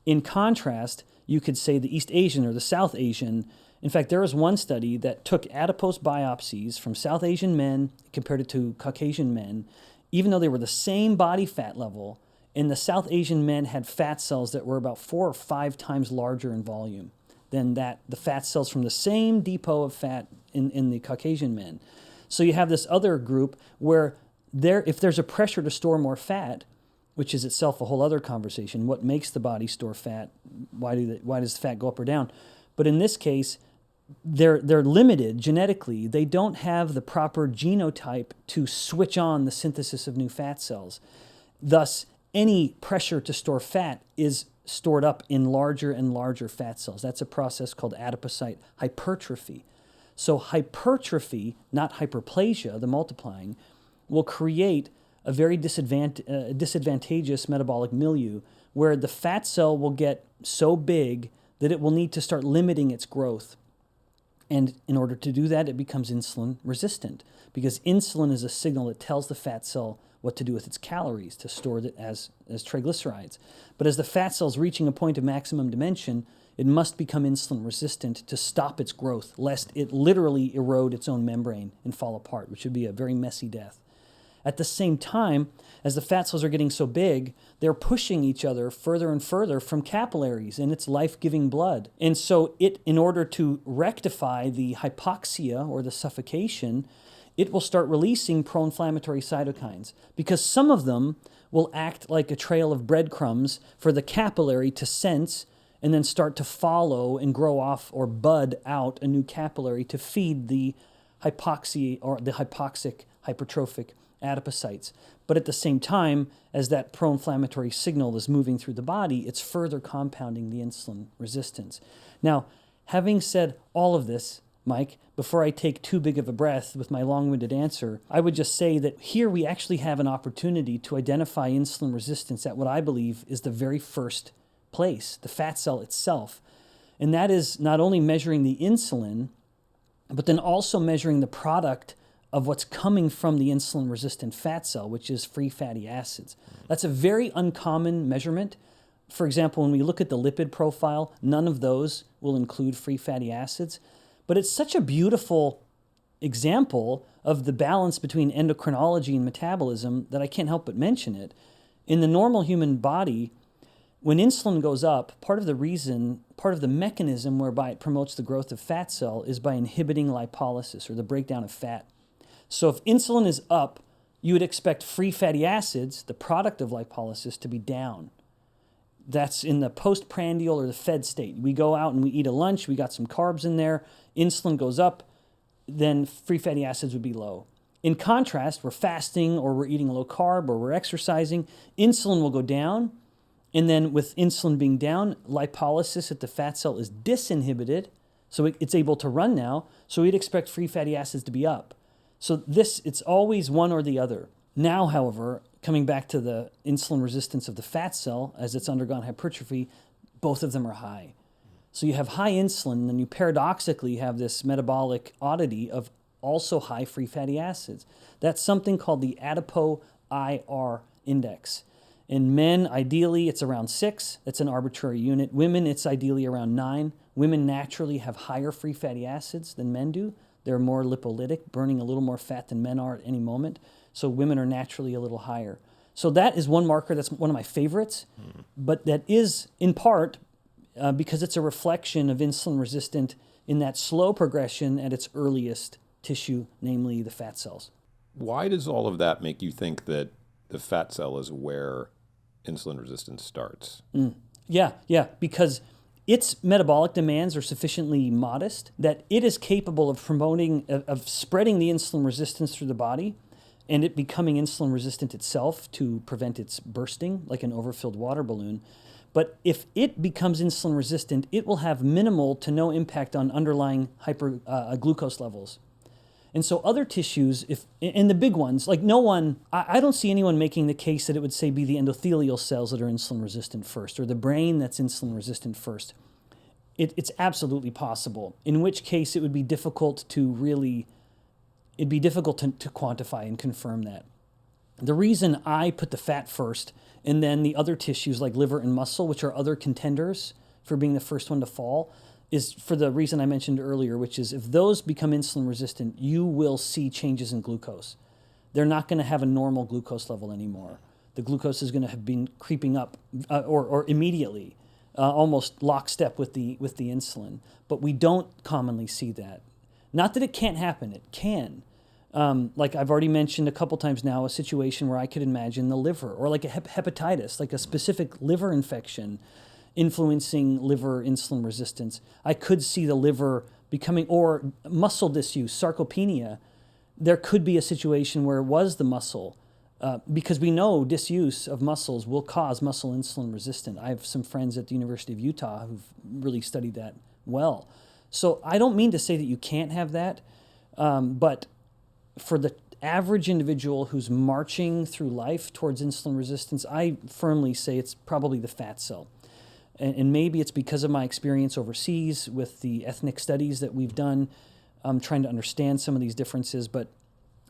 In contrast, you could say the East Asian or the South Asian. In fact, there was one study that took adipose biopsies from South Asian men, compared it to Caucasian men, even though they were the same body fat level, and the South Asian men had fat cells that were about 4 or 5 times larger in volume than the fat cells from the same depot of fat in the Caucasian men. So you have this other group where if there's a pressure to store more fat, which is itself a whole other conversation, what makes the body store fat? Why does fat go up or down? But in this case, they're limited genetically. They don't have the proper genotype to switch on the synthesis of new fat cells. Thus, any pressure to store fat is stored up in larger and larger fat cells. That's a process called adipocyte hypertrophy. So hypertrophy, not hyperplasia, the multiplying, will create a very disadvantageous metabolic milieu where the fat cell will get so big that it will need to start limiting its growth. And in order to do that, it becomes insulin resistant, because insulin is a signal that tells the fat cell what to do with its calories, to store it as triglycerides. But as the fat cell is reaching a point of maximum dimension, it must become insulin resistant to stop its growth, lest it literally erode its own membrane and fall apart, which would be a very messy death. At the same time, as the fat cells are getting so big, they're pushing each other further and further from capillaries and its life-giving blood. And so in order to rectify the hypoxia or the suffocation, it will start releasing pro-inflammatory cytokines, because some of them will act like a trail of breadcrumbs for the capillary to sense and then start to follow and grow off or bud out a new capillary to feed the hypoxia or the hypoxic hypertrophic adipocytes. But at the same time, as that pro-inflammatory signal is moving through the body, it's further compounding the insulin resistance. Now, having said all of this, Mike, before I take too big of a breath with my long-winded answer, I would just say that here we actually have an opportunity to identify insulin resistance at what I believe is the very first place, the fat cell itself. And that is not only measuring the insulin, but then also measuring the product of what's coming from the insulin-resistant fat cell, which is free fatty acids. That's a very uncommon measurement. For example, when we look at the lipid profile, none of those will include free fatty acids. But it's such a beautiful example of the balance between endocrinology and metabolism that I can't help but mention it. In the normal human body, when insulin goes up, part of the mechanism whereby it promotes the growth of fat cell is by inhibiting lipolysis, or the breakdown of fat. So if insulin is up, you would expect free fatty acids, the product of lipolysis, to be down. That's in the postprandial or the fed state. We go out and we eat a lunch, we got some carbs in there, insulin goes up, then free fatty acids would be low. In contrast, we're fasting or we're eating low carb or we're exercising, insulin will go down, and then with insulin being down, lipolysis at the fat cell is disinhibited, so it's able to run now, so we'd expect free fatty acids to be up. So it's always one or the other. Now, however, coming back to the insulin resistance of the fat cell as it's undergone hypertrophy, both of them are high. So you have high insulin, and then you paradoxically have this metabolic oddity of also high free fatty acids. That's something called the ADIPO-IR index. In men, ideally, it's around 6. That's an arbitrary unit. Women, it's ideally around 9. Women naturally have higher free fatty acids than men do. They're more lipolytic, burning a little more fat than men are at any moment. So women are naturally a little higher. So that is one marker that's one of my favorites, but that is in part because it's a reflection of insulin resistant in that slow progression at its earliest tissue, namely the fat cells. why does all of that make you think that the fat cell is where insulin resistance starts? Yeah, because its metabolic demands are sufficiently modest that it is capable of of spreading the insulin resistance through the body and it becoming insulin resistant itself to prevent its bursting like an overfilled water balloon. But if it becomes insulin resistant, it will have minimal to no impact on underlying glucose levels. And so other tissues, and the big ones, like I don't see anyone making the case that it would say be the endothelial cells that are insulin resistant first or the brain that's insulin resistant first. It's absolutely possible, in which case it would be difficult to quantify and confirm that. The reason I put the fat first and then the other tissues like liver and muscle, which are other contenders for being the first one to fall, is for the reason I mentioned earlier, which is if those become insulin resistant, you will see changes in glucose. They're not going to have a normal glucose level anymore. The glucose is going to have been creeping up or immediately, almost lockstep with the insulin. But we don't commonly see that. Not that it can't happen, it can. Like I've already mentioned a couple times now, a situation where I could imagine the liver or like a hepatitis, like a specific liver infection influencing liver insulin resistance. I could see the liver becoming, or muscle disuse, sarcopenia. There could be a situation where it was the muscle, because we know disuse of muscles will cause muscle insulin resistant. I have some friends at the University of Utah who've really studied that well. So I don't mean to say that you can't have that, but for the average individual who's marching through life towards insulin resistance, I firmly say it's probably the fat cell. And maybe it's because of my experience overseas with the ethnic studies that we've done, trying to understand some of these differences. But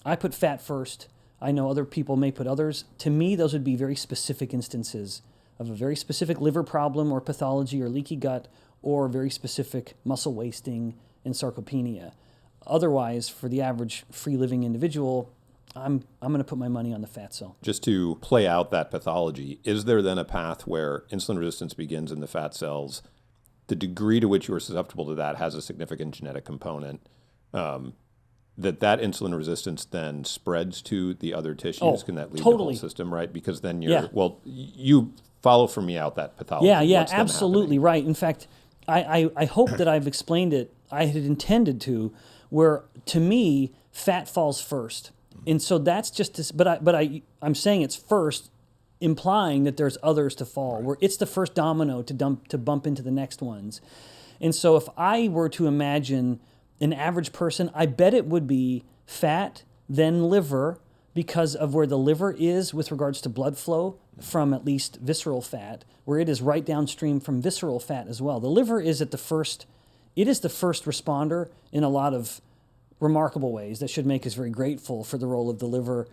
I put fat first. I know other people may put others. To me, those would be very specific instances of a very specific liver problem or pathology or leaky gut or very specific muscle wasting and sarcopenia. Otherwise, for the average free-living individual, I'm going to put my money on the fat cell. Just to play out that pathology, is there then a path where insulin resistance begins in the fat cells? The degree to which you are susceptible to that has a significant genetic component. That insulin resistance then spreads to the other tissues? Can that lead the whole system, right? Because then you follow for me out that pathology. Yeah, absolutely right. In fact, I hope that I've explained it. I had intended to, where to me, fat falls first. And so that's just this, I'm saying it's first, implying that there's others to fall, right, where it's the first domino to bump into the next ones. And so if I were to imagine an average person, I bet it would be fat, then liver, because of where the liver is with regards to blood flow from at least visceral fat, where it is right downstream from visceral fat as well. The liver is the first responder in a lot of remarkable ways that should make us very grateful for the role of the liver.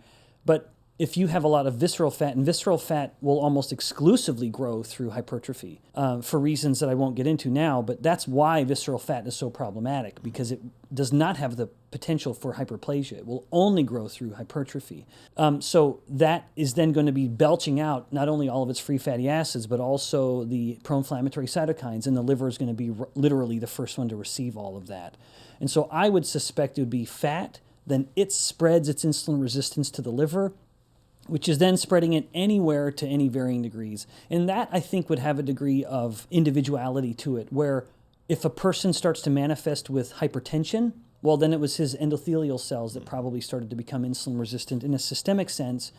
But if you have a lot of visceral fat, and visceral fat will almost exclusively grow through hypertrophy for reasons that I won't get into now, but that's why visceral fat is so problematic, because it does not have the potential for hyperplasia. It will only grow through hypertrophy. So that is then going to be belching out not only all of its free fatty acids, but also the pro-inflammatory cytokines, and the liver is going to be literally the first one to receive all of that. And so I would suspect it would be fat, then it spreads its insulin resistance to the liver, which is then spreading it anywhere to any varying degrees. And that, I think, would have a degree of individuality to it, where if a person starts to manifest with hypertension, well, then it was his endothelial cells that probably started to become insulin resistant in a systemic sense,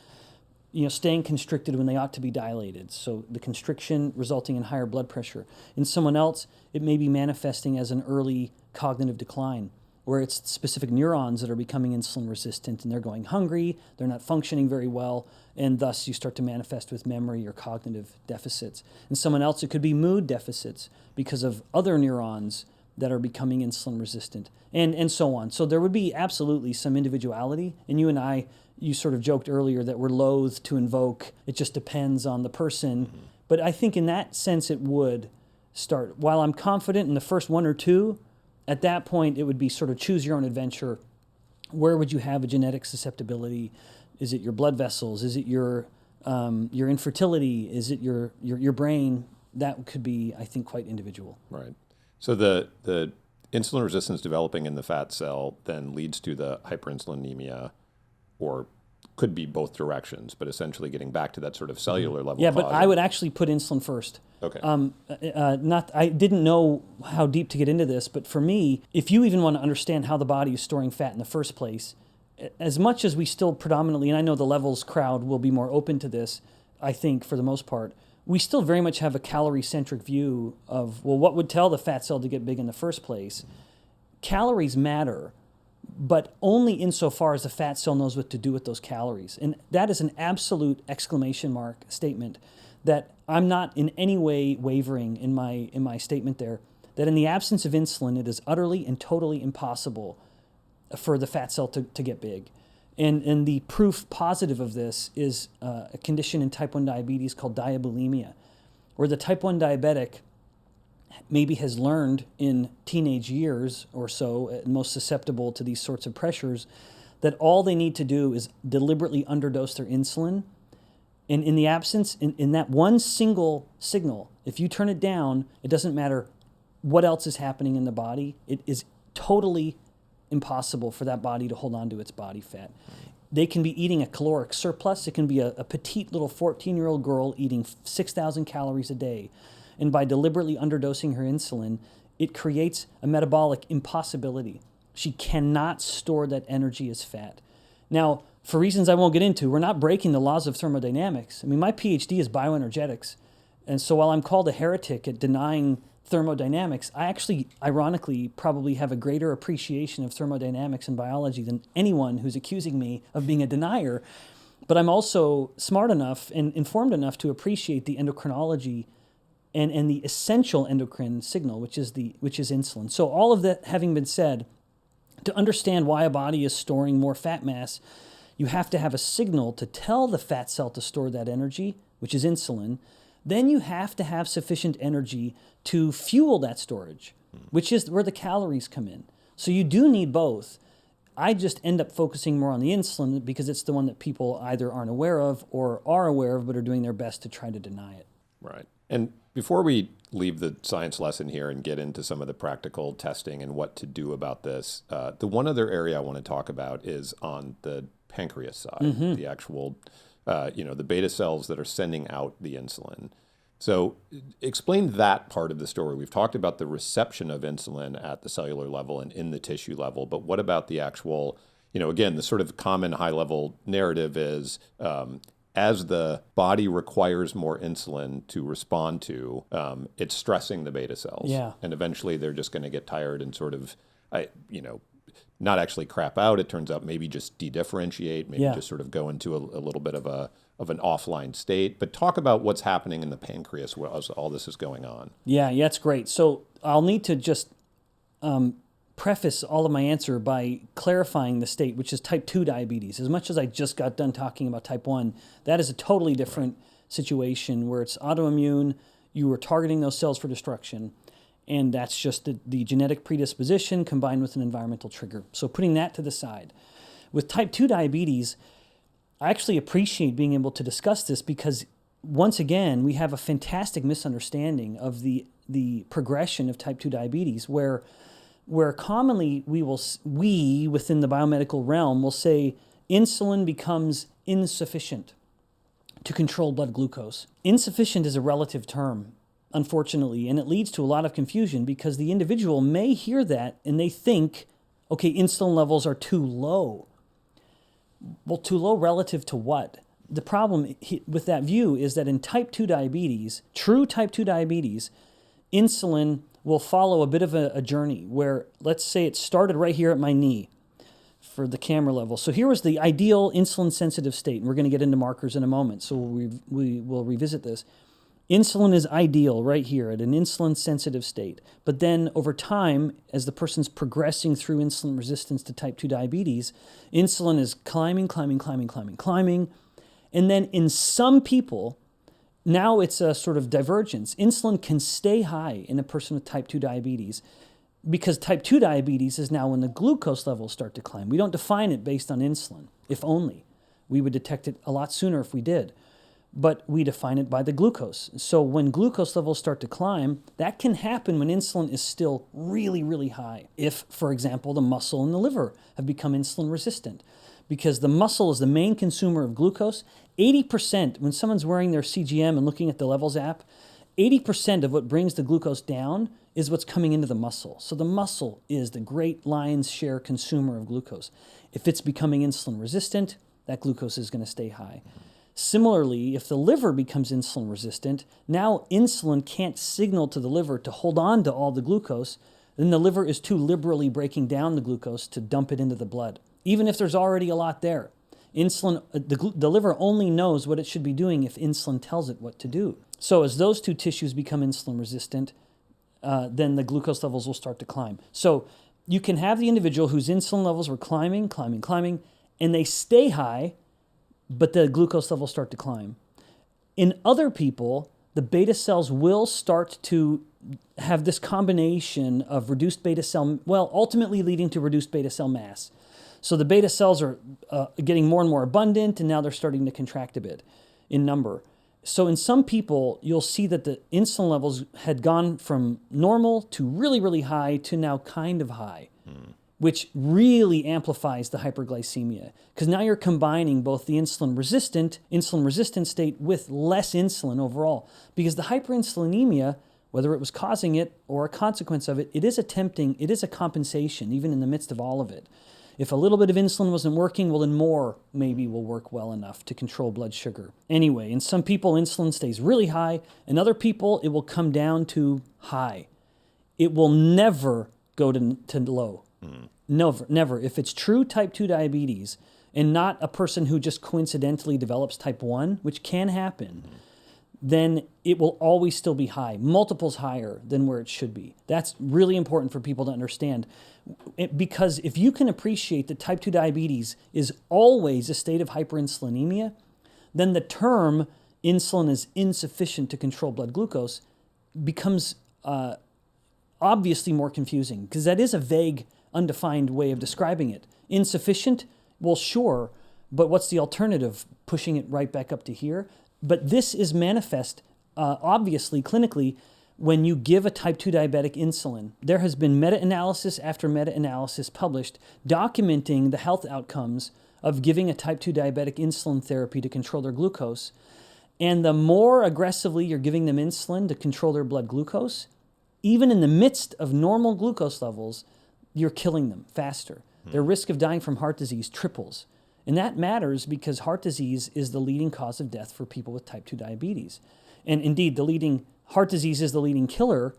staying constricted when they ought to be dilated. So the constriction resulting in higher blood pressure. In someone else, it may be manifesting as an early cognitive decline, where it's specific neurons that are becoming insulin resistant and they're going hungry, they're not functioning very well, and thus you start to manifest with memory or cognitive deficits. In someone else, it could be mood deficits because of other neurons that are becoming insulin resistant, and so on. So there would be absolutely some individuality, and you and I, you sort of joked earlier that we're loath to invoke, it just depends on the person, but I think in that sense it would start. While I'm confident in the first one or two, at that point, it would be sort of choose your own adventure. Where would you have a genetic susceptibility? Is it your blood vessels? Is it your infertility? Is it your brain? That could be, I think, quite individual. Right. So the insulin resistance developing in the fat cell then leads to the hyperinsulinemia. or could be both directions, but essentially getting back to that sort of cellular level. Yeah, but I would actually put insulin first. Okay. I didn't know how deep to get into this, but for me, if you even want to understand how the body is storing fat in the first place, as much as we still predominantly, and I know the Levels crowd will be more open to this, I think for the most part, we still very much have a calorie-centric view of, well, what would tell the fat cell to get big in the first place? Calories matter, but only insofar as the fat cell knows what to do with those calories. And that is an absolute exclamation mark statement that I'm not in any way wavering in my statement there, that in the absence of insulin, it is utterly and totally impossible for the fat cell to get big. And the proof positive of this is a condition in type 1 diabetes called diabulimia, where the type 1 diabetic maybe has learned in teenage years or so, most susceptible to these sorts of pressures, that all they need to do is deliberately underdose their insulin. And in the absence, in that one single signal, if you turn it down, it doesn't matter what else is happening in the body. It is totally impossible for that body to hold on to its body fat. They can be eating a caloric surplus. It can be a petite little 14-year-old girl eating 6,000 calories a day. And by deliberately underdosing her insulin, it creates a metabolic impossibility. She cannot store that energy as fat. Now, for reasons I won't get into, we're not breaking the laws of thermodynamics. I mean, my PhD is bioenergetics. And so while I'm called a heretic at denying thermodynamics, I actually, ironically, probably have a greater appreciation of thermodynamics and biology than anyone who's accusing me of being a denier. But I'm also smart enough and informed enough to appreciate the endocrinology and the essential endocrine signal, which is insulin. So all of that having been said, to understand why a body is storing more fat mass, you have to have a signal to tell the fat cell to store that energy, which is insulin. Then you have to have sufficient energy to fuel that storage, which is where the calories come in. So you do need both. I just end up focusing more on the insulin because it's the one that people either aren't aware of or are aware of but are doing their best to try to deny it. Right. And before we leave the science lesson here and get into some of the practical testing and what to do about this, the one other area I want to talk about is on the pancreas side, the actual, the beta cells that are sending out the insulin. So explain that part of the story. We've talked about the reception of insulin at the cellular level and in the tissue level, but what about the actual, again, the sort of common high-level narrative is as the body requires more insulin to respond to, it's stressing the beta cells. Yeah. And eventually they're just going to get tired and sort of, not actually crap out. It turns out maybe just de-differentiate, maybe just sort of go into a little bit of an offline state. But talk about what's happening in the pancreas as all this is going on. Yeah, it's great. So I'll need to just preface all of my answer by clarifying the state, which is type 2 diabetes. As much as I just got done talking about type 1, that is a totally different situation where it's autoimmune, you are targeting those cells for destruction, and that's just the genetic predisposition combined with an environmental trigger. So putting that to the side. With type 2 diabetes, I actually appreciate being able to discuss this because, once again, we have a fantastic misunderstanding of the progression of type 2 diabetes where commonly we within the biomedical realm will say insulin becomes insufficient to control blood glucose. Insufficient is a relative term, unfortunately, and it leads to a lot of confusion because the individual may hear that and they think, okay, insulin levels are too low. Well, too low relative to what? The problem with that view is that in type 2 diabetes, true type 2 diabetes, insulin will follow a bit of a journey where, let's say it started right here at my knee for the camera level. So here was the ideal insulin-sensitive state, and we're going to get into markers in a moment, so we will revisit this. Insulin is ideal right here at an insulin-sensitive state. But then over time, as the person's progressing through insulin resistance to type 2 diabetes, insulin is climbing. And then in some people, now it's a sort of divergence. Insulin can stay high in a person with type 2 diabetes because type 2 diabetes is now when the glucose levels start to climb. We don't define it based on insulin, if only. We would detect it a lot sooner if we did. But we define it by the glucose. So when glucose levels start to climb, that can happen when insulin is still really, really high. If, for example, the muscle and the liver have become insulin resistant. because the muscle is the main consumer of glucose. 80%, when someone's wearing their CGM and looking at the Levels app, 80% of what brings the glucose down is what's coming into the muscle. So the muscle is the great lion's share consumer of glucose. If it's becoming insulin resistant, that glucose is going to stay high. Similarly, if the liver becomes insulin resistant, now insulin can't signal to the liver to hold on to all the glucose, then the liver is too liberally breaking down the glucose to dump it into the blood, even if there's already a lot there. Insulin, the liver only knows what it should be doing if insulin tells it what to do. So as those two tissues become insulin resistant, then the glucose levels will start to climb. So you can have the individual whose insulin levels were climbing, and they stay high, but the glucose levels start to climb. In other people, the beta cells will start to have this combination of reduced beta cell, ultimately leading to reduced beta cell mass. So the beta cells are getting more and more abundant, and now they're starting to contract a bit in number. So in some people, you'll see that the insulin levels had gone from normal to really, really high to now kind of high, which really amplifies the hyperglycemia. Because now you're combining both the insulin resistant state with less insulin overall. Because the hyperinsulinemia, whether it was causing it or a consequence of it, it is a compensation, even in the midst of all of it. If a little bit of insulin wasn't working, well, then more maybe will work well enough to control blood sugar. Anyway, in some people, insulin stays really high. In other people, it will come down to high. It will never go to low. Never. If it's true type 2 diabetes and not a person who just coincidentally develops type 1, which can happen, then it will always still be high, multiples higher than where it should be. That's really important for people to understand. Because if you can appreciate that type 2 diabetes is always a state of hyperinsulinemia, then the term insulin is insufficient to control blood glucose becomes obviously more confusing, because that is a vague, undefined way of describing it. Insufficient? Well, sure, but what's the alternative? Pushing it right back up to here? But this is manifest, obviously, clinically, when you give a type 2 diabetic insulin. There has been meta-analysis after meta-analysis published documenting the health outcomes of giving a type 2 diabetic insulin therapy to control their glucose. And the more aggressively you're giving them insulin to control their blood glucose, even in the midst of normal glucose levels, you're killing them faster. Their risk of dying from heart disease triples. And that matters because heart disease is the leading cause of death for people with type 2 diabetes. And indeed, heart disease is the leading killer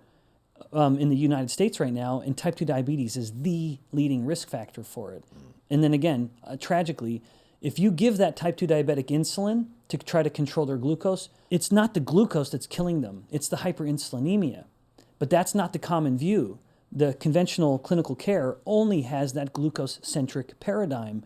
in the United States right now, and type 2 diabetes is the leading risk factor for it. And then again, tragically, if you give that type 2 diabetic insulin to try to control their glucose, it's not the glucose that's killing them, it's the hyperinsulinemia. But that's not the common view. The conventional clinical care only has that glucose-centric paradigm.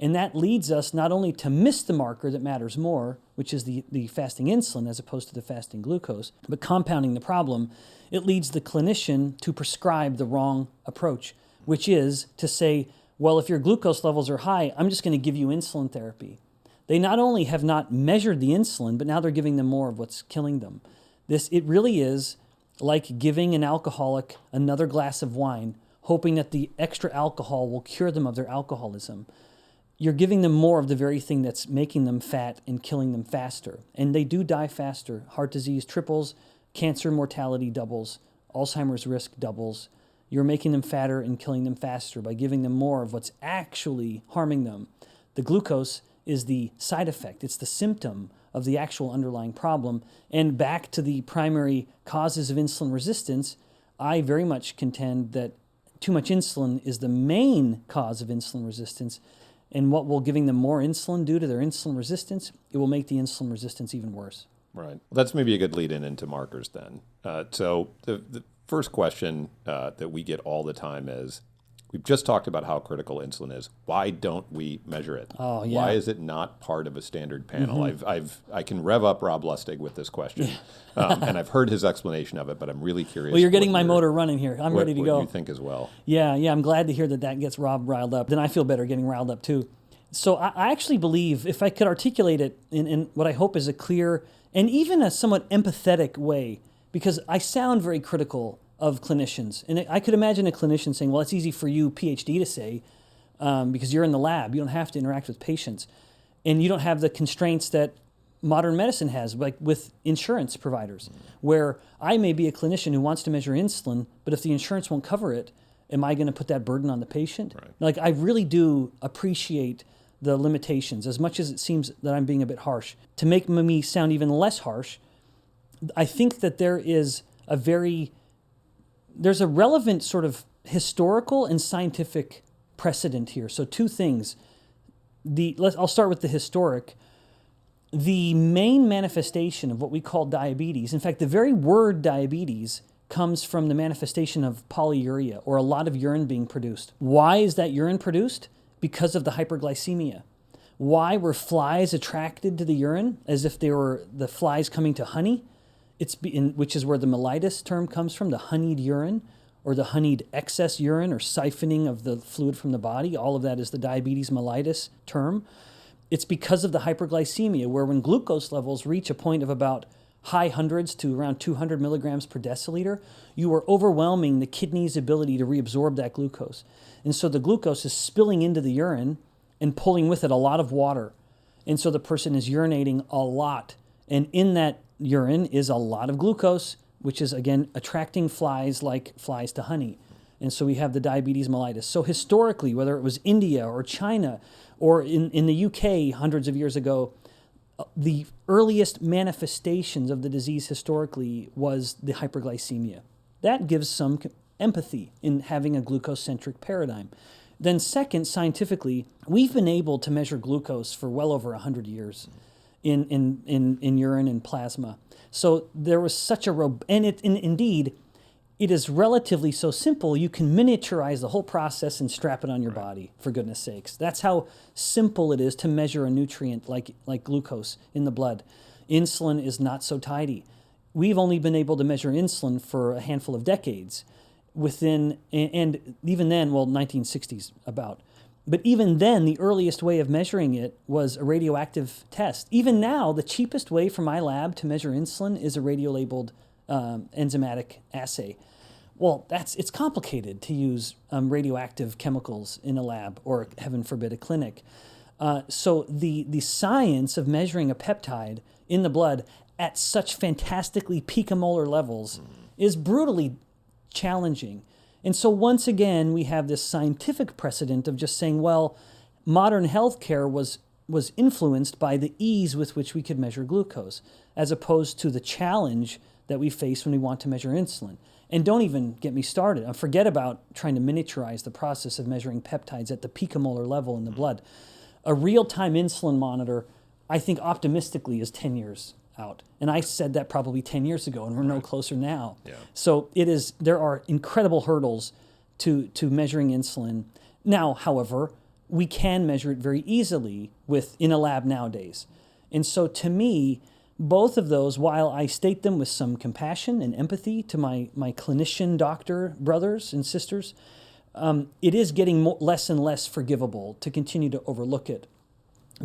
And that leads us not only to miss the marker that matters more, which is the fasting insulin as opposed to the fasting glucose, but compounding the problem, it leads the clinician to prescribe the wrong approach, which is to say, well, if your glucose levels are high, I'm just going to give you insulin therapy. They not only have not measured the insulin, but now they're giving them more of what's killing them. It really is like giving an alcoholic another glass of wine, hoping that the extra alcohol will cure them of their alcoholism. You're giving them more of the very thing that's making them fat and killing them faster. And they do die faster. Heart disease triples, cancer mortality doubles, Alzheimer's risk doubles. You're making them fatter and killing them faster by giving them more of what's actually harming them. The glucose is the side effect. It's the symptom of the actual underlying problem. And back to the primary causes of insulin resistance, I very much contend that too much insulin is the main cause of insulin resistance. And what will giving them more insulin do to their insulin resistance? It will make the insulin resistance even worse. Right. Well, that's maybe a good lead-in into markers then. So the first question that we get all the time is, we've just talked about how critical insulin is. Why don't we measure it? Oh, yeah. Why is it not part of a standard panel? I can rev up Rob Lustig with this question, and I've heard his explanation of it, but I'm really curious. Well, you're getting my motor running here. I'm ready to go. What you think as well? Yeah, I'm glad to hear that gets Rob riled up. Then I feel better getting riled up too. So I actually believe, if I could articulate it in what I hope is a clear and even a somewhat empathetic way, because I sound very critical of clinicians. And I could imagine a clinician saying, well, it's easy for you, PhD, to say, because you're in the lab. You don't have to interact with patients. And you don't have the constraints that modern medicine has, like with insurance providers, where I may be a clinician who wants to measure insulin, but if the insurance won't cover it, am I going to put that burden on the patient? Right. Like, I really do appreciate the limitations, as much as it seems that I'm being a bit harsh. To make me sound even less harsh, I think that there's a relevant sort of historical and scientific precedent here. So two things. I'll start with the historic. The main manifestation of what we call diabetes, in fact, the very word diabetes comes from the manifestation of polyuria, or a lot of urine being produced. Why is that urine produced? Because of the hyperglycemia. Why were flies attracted to the urine as if they were the flies coming to honey? Which is where the mellitus term comes from, the honeyed urine, or the honeyed excess urine, or siphoning of the fluid from the body. All of that is the diabetes mellitus term. It's because of the hyperglycemia, where when glucose levels reach a point of about high hundreds to around 200 milligrams per deciliter, you are overwhelming the kidney's ability to reabsorb that glucose. And so the glucose is spilling into the urine and pulling with it a lot of water. And so the person is urinating a lot. And in that urine is a lot of glucose, which is, again, attracting flies like flies to honey. And so we have the diabetes mellitus. So historically, whether it was India or China or in the UK hundreds of years ago, the earliest manifestations of the disease historically was the hyperglycemia. That gives some empathy in having a glucose-centric paradigm. Then second, scientifically, we've been able to measure glucose for well over 100 years in urine and plasma. So there was such indeed, it is relatively so simple, you can miniaturize the whole process and strap it on your body, for goodness sakes. That's how simple it is to measure a nutrient like glucose in the blood. Insulin is not so tidy. We've only been able to measure insulin for a handful of decades and even then, 1960s about. But even then, the earliest way of measuring it was a radioactive test. Even now, the cheapest way for my lab to measure insulin is a radiolabeled enzymatic assay. Well, it's complicated to use radioactive chemicals in a lab, or heaven forbid, a clinic. So the science of measuring a peptide in the blood at such fantastically picomolar levels is brutally challenging. And so once again, we have this scientific precedent of just saying, well, modern healthcare was influenced by the ease with which we could measure glucose, as opposed to the challenge that we face when we want to measure insulin. And don't even get me started. Forget about trying to miniaturize the process of measuring peptides at the picomolar level in the blood. A real-time insulin monitor, I think optimistically, is 10 years out. And I said that probably 10 years ago, and we're no closer now. Yeah. So there are incredible hurdles to measuring insulin. Now, however, we can measure it very easily in a lab nowadays. And so to me, both of those, while I state them with some compassion and empathy to my clinician doctor brothers and sisters, it is getting less and less forgivable to continue to overlook it,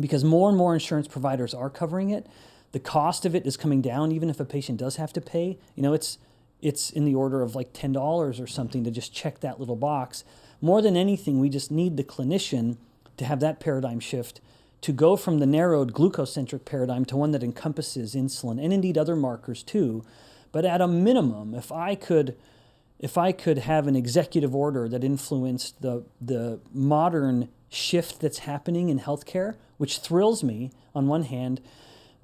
because more and more insurance providers are covering it. The cost of it is coming down, even if a patient does have to pay. It's in the order of like $10 or something to just check that little box. More than anything, we just need the clinician to have that paradigm shift, to go from the narrowed glucose-centric paradigm to one that encompasses insulin and indeed other markers too. But at a minimum, if I could have an executive order that influenced the modern shift that's happening in healthcare, which thrills me on one hand,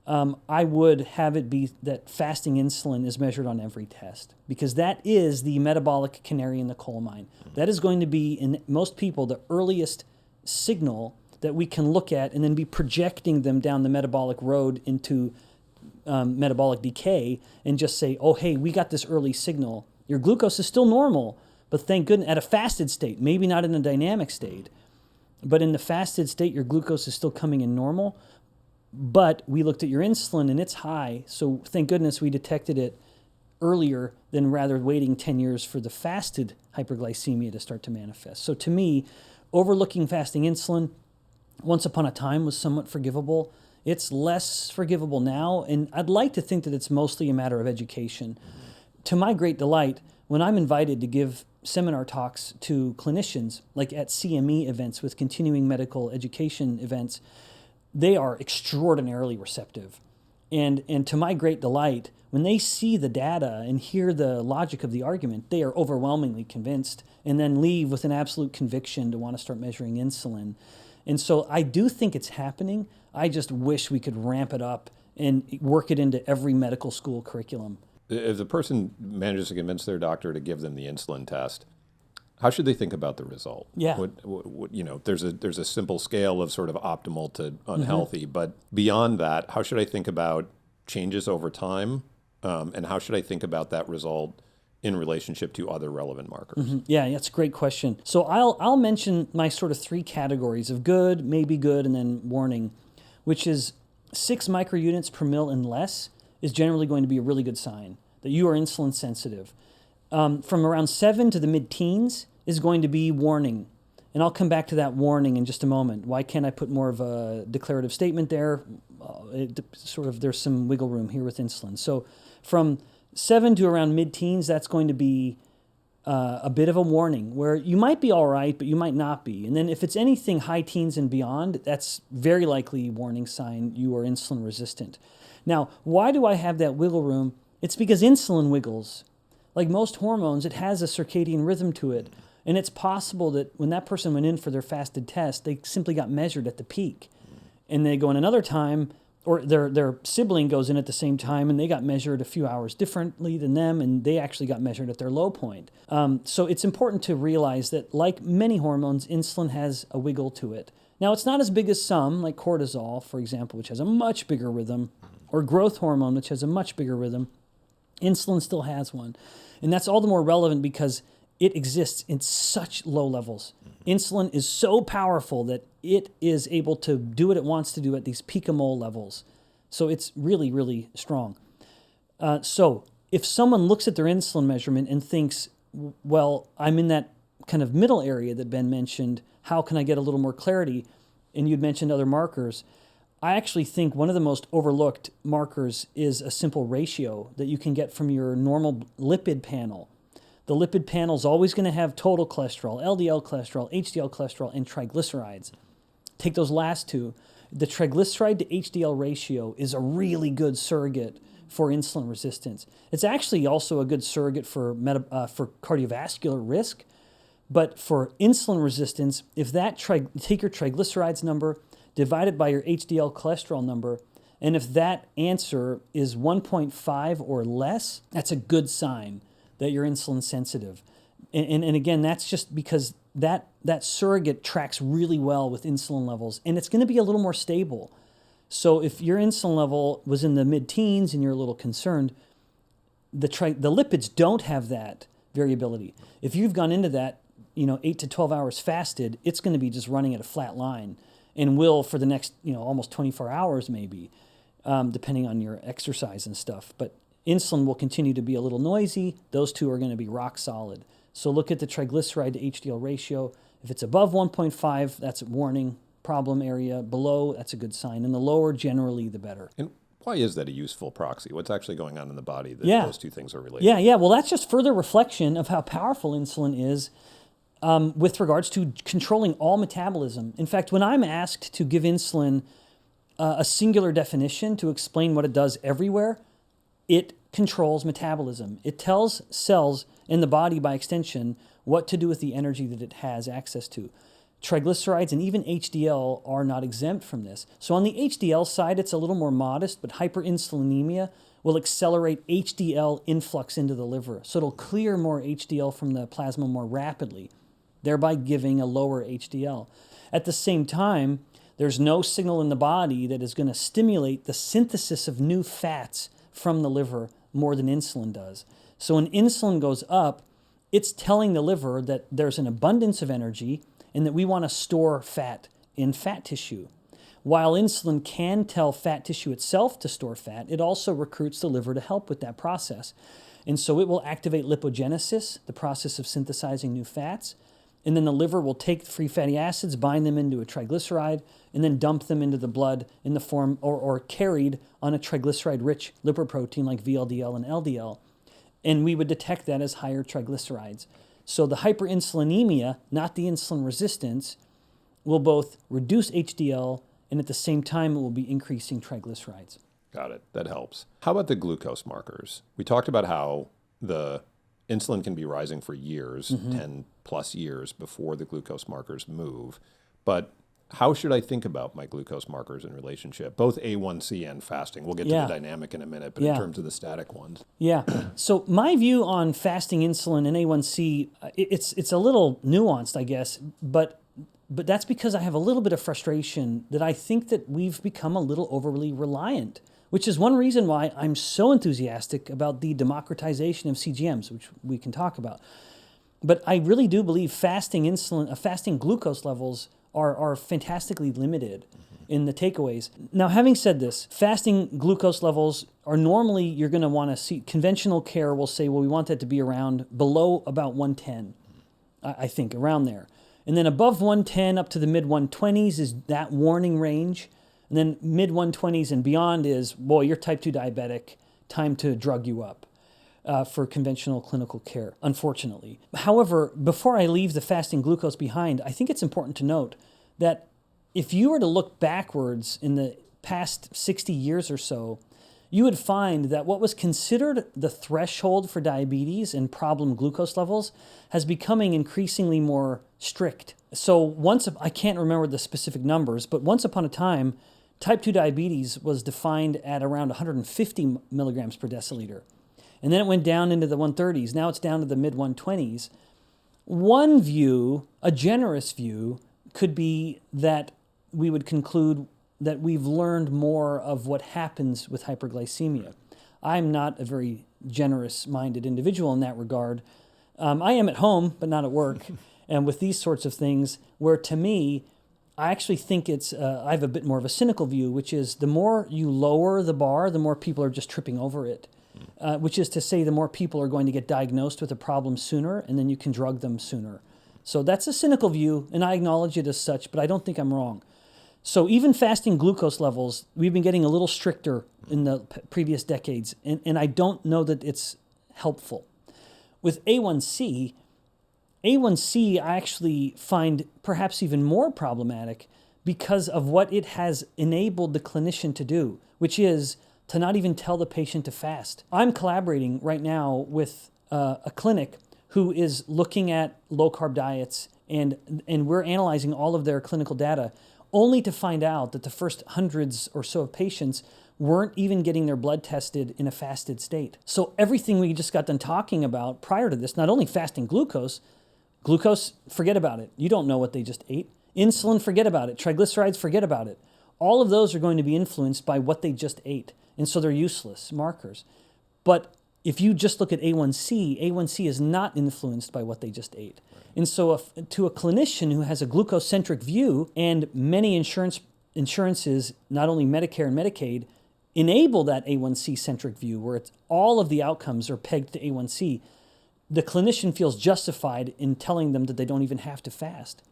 I would have it be that fasting insulin is measured on every test, because that is the metabolic canary in the coal mine. That is going to be, in most people, the earliest signal that we can look at and then be projecting them down the metabolic road into metabolic decay and just say, oh, hey, we got this early signal. Your glucose is still normal, but thank goodness, at a fasted state, maybe not in a dynamic state, but in the fasted state, your glucose is still coming in normal. But we looked at your insulin and it's high, so thank goodness we detected it earlier than rather waiting 10 years for the fasted hyperglycemia to start to manifest. So to me, overlooking fasting insulin once upon a time was somewhat forgivable. It's less forgivable now, and I'd like to think that it's mostly a matter of education. To my great delight, when I'm invited to give seminar talks to clinicians, like at CME events with continuing medical education events, they are extraordinarily receptive. And to my great delight, when they see the data and hear the logic of the argument, they are overwhelmingly convinced and then leave with an absolute conviction to want to start measuring insulin. And so I do think it's happening. I just wish we could ramp it up and work it into every medical school curriculum. If the person manages to convince their doctor to give them the insulin test, how should they think about the result? Yeah. There's a simple scale of sort of optimal to unhealthy, but beyond that, how should I think about changes over time? And how should I think about that result in relationship to other relevant markers? Yeah, that's a great question. So I'll mention my sort of 3 categories of good, maybe good, and then warning, which is 6 microunits per mil and less is generally going to be a really good sign that you are insulin sensitive. From around 7 to the mid-teens is going to be warning. And I'll come back to that warning in just a moment. Why can't I put more of a declarative statement there? There's some wiggle room here with insulin. So from 7 to around mid-teens, that's going to be a bit of a warning where you might be all right, but you might not be. And then if it's anything high teens and beyond, that's very likely a warning sign you are insulin resistant. Now, why do I have that wiggle room? It's because insulin wiggles. Like most hormones, it has a circadian rhythm to it. And it's possible that when that person went in for their fasted test, they simply got measured at the peak. And they go in another time, or their sibling goes in at the same time, and they got measured a few hours differently than them, and they actually got measured at their low point. So it's important to realize that, like many hormones, insulin has a wiggle to it. Now, it's not as big as some, like cortisol, for example, which has a much bigger rhythm, or growth hormone, which has a much bigger rhythm. Insulin still has one. And that's all the more relevant because it exists in such low levels. Insulin is so powerful that it is able to do what it wants to do at these picomole levels. So it's really, really strong. So if someone looks at their insulin measurement and thinks, well, I'm in that kind of middle area that Ben mentioned, how can I get a little more clarity? And you'd mentioned other markers. I actually think one of the most overlooked markers is a simple ratio that you can get from your normal lipid panel. The lipid panel is always going to have total cholesterol, LDL cholesterol, HDL cholesterol, and triglycerides. Take those last 2. The triglyceride to HDL ratio is a really good surrogate for insulin resistance. It's actually also a good surrogate for cardiovascular risk. But for insulin resistance, if that take your triglycerides number, divide it by your HDL cholesterol number, and if that answer is 1.5 or less, that's a good sign that you're insulin sensitive. And again, that's just because that surrogate tracks really well with insulin levels, and it's going to be a little more stable. So if your insulin level was in the mid-teens and you're a little concerned, the lipids don't have that variability. If you've gone into that, 8 to 12 hours fasted, it's going to be just running at a flat line, and will for the next, almost 24 hours maybe, depending on your exercise and stuff. But insulin will continue to be a little noisy. Those 2 are going to be rock solid. So look at the triglyceride to HDL ratio. If it's above 1.5, that's a warning problem area. Below, that's a good sign. And the lower, generally, the better. And why is that a useful proxy? What's actually going on in the body that those 2 things are related? Yeah. Well, that's just further reflection of how powerful insulin is with regards to controlling all metabolism. In fact, when I'm asked to give insulin a singular definition to explain what it does everywhere, it controls metabolism. It tells cells in the body, by extension, what to do with the energy that it has access to. Triglycerides and even HDL are not exempt from this. So on the HDL side, it's a little more modest, but hyperinsulinemia will accelerate HDL influx into the liver. So it'll clear more HDL from the plasma more rapidly, thereby giving a lower HDL. At the same time, there's no signal in the body that is going to stimulate the synthesis of new fats from the liver more than insulin does. So when insulin goes up, it's telling the liver that there's an abundance of energy and that we want to store fat in fat tissue. While insulin can tell fat tissue itself to store fat, it also recruits the liver to help with that process. And so it will activate lipogenesis, the process of synthesizing new fats, and then the liver will take free fatty acids, bind them into a triglyceride, and then dump them into the blood in the form or carried on a triglyceride-rich lipoprotein like VLDL and LDL. And we would detect that as higher triglycerides. So the hyperinsulinemia, not the insulin resistance, will both reduce HDL and at the same time it will be increasing triglycerides. Got it. That helps. How about the glucose markers? We talked about how the insulin can be rising for years, 10 plus years before the glucose markers move. But how should I think about my glucose markers in relationship, both A1C and fasting? We'll get to the dynamic in a minute, but in terms of the static ones. Yeah. So my view on fasting insulin and A1C, it's a little nuanced, I guess, but that's because I have a little bit of frustration that I think that we've become a little overly reliant, which is one reason why I'm so enthusiastic about the democratization of CGMs, which we can talk about. But I really do believe fasting glucose levels are fantastically limited in the takeaways. Now, having said this, fasting glucose levels are normally, you're going to want to see, conventional care will say, well, we want that to be around below about 110, I think, around there. And then above 110 up to the mid-120s is that warning range. And then mid-120s and beyond is, boy, you're type 2 diabetic, time to drug you up for conventional clinical care, unfortunately. However, before I leave the fasting glucose behind, I think it's important to note that if you were to look backwards in the past 60 years or so, you would find that what was considered the threshold for diabetes and problem glucose levels has becoming increasingly more strict. So I can't remember the specific numbers, but once upon a time, type 2 diabetes was defined at around 150 milligrams per deciliter. And then it went down into the 130s. Now it's down to the mid-120s. One view, a generous view, could be that we would conclude that we've learned more of what happens with hyperglycemia. I'm not a very generous-minded individual in that regard. I am at home, but not at work. And with these sorts of things, where to me, I actually think I have a bit more of a cynical view, which is the more you lower the bar, the more people are just tripping over it. Which is to say the more people are going to get diagnosed with a problem sooner, and then you can drug them sooner. So that's a cynical view, and I acknowledge it as such, but I don't think I'm wrong. So even fasting glucose levels, we've been getting a little stricter in the previous decades, and I don't know that it's helpful. With A1C I actually find perhaps even more problematic because of what it has enabled the clinician to do, which is to not even tell the patient to fast. I'm collaborating right now with a clinic who is looking at low-carb diets, and we're analyzing all of their clinical data, only to find out that the first hundreds or so of patients weren't even getting their blood tested in a fasted state. So everything we just got done talking about prior to this, not only fasting glucose, forget about it. You don't know what they just ate. Insulin, forget about it. Triglycerides, forget about it. All of those are going to be influenced by what they just ate. And so they're useless markers. But if you just look at A1C is not influenced by what they just ate. Right. And so to a clinician who has a glucose-centric view, and many insurances, not only Medicare and Medicaid, enable that A1C-centric view where all of the outcomes are pegged to A1C, the clinician feels justified in telling them that they don't even have to fast,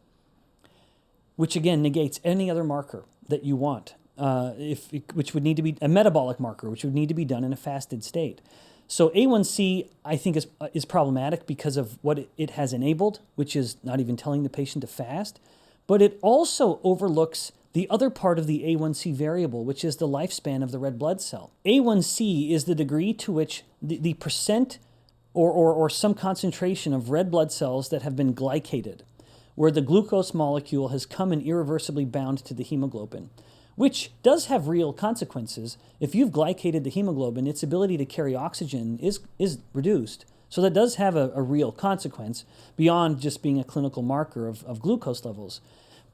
which again negates any other marker that you want. Which would need to be a metabolic marker, which would need to be done in a fasted state. So A1C, I think, is problematic because of what it has enabled, which is not even telling the patient to fast, but it also overlooks the other part of the A1C variable, which is the lifespan of the red blood cell. A1C is the degree to which the percent or some concentration of red blood cells that have been glycated, where the glucose molecule has come and irreversibly bound to the hemoglobin, which does have real consequences. If you've glycated the hemoglobin, its ability to carry oxygen is reduced. So that does have a real consequence beyond just being a clinical marker of glucose levels.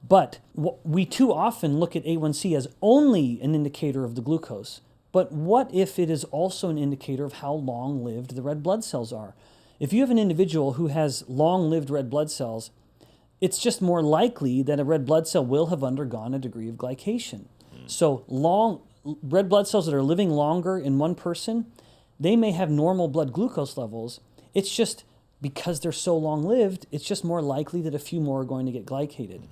But we too often look at A1C as only an indicator of the glucose. But what if it is also an indicator of how long-lived the red blood cells are? If you have an individual who has long-lived red blood cells, it's just more likely that a red blood cell will have undergone a degree of glycation. So red blood cells that are living longer in one person, they may have normal blood glucose levels. It's just because they're so long-lived, it's just more likely that a few more are going to get glycated.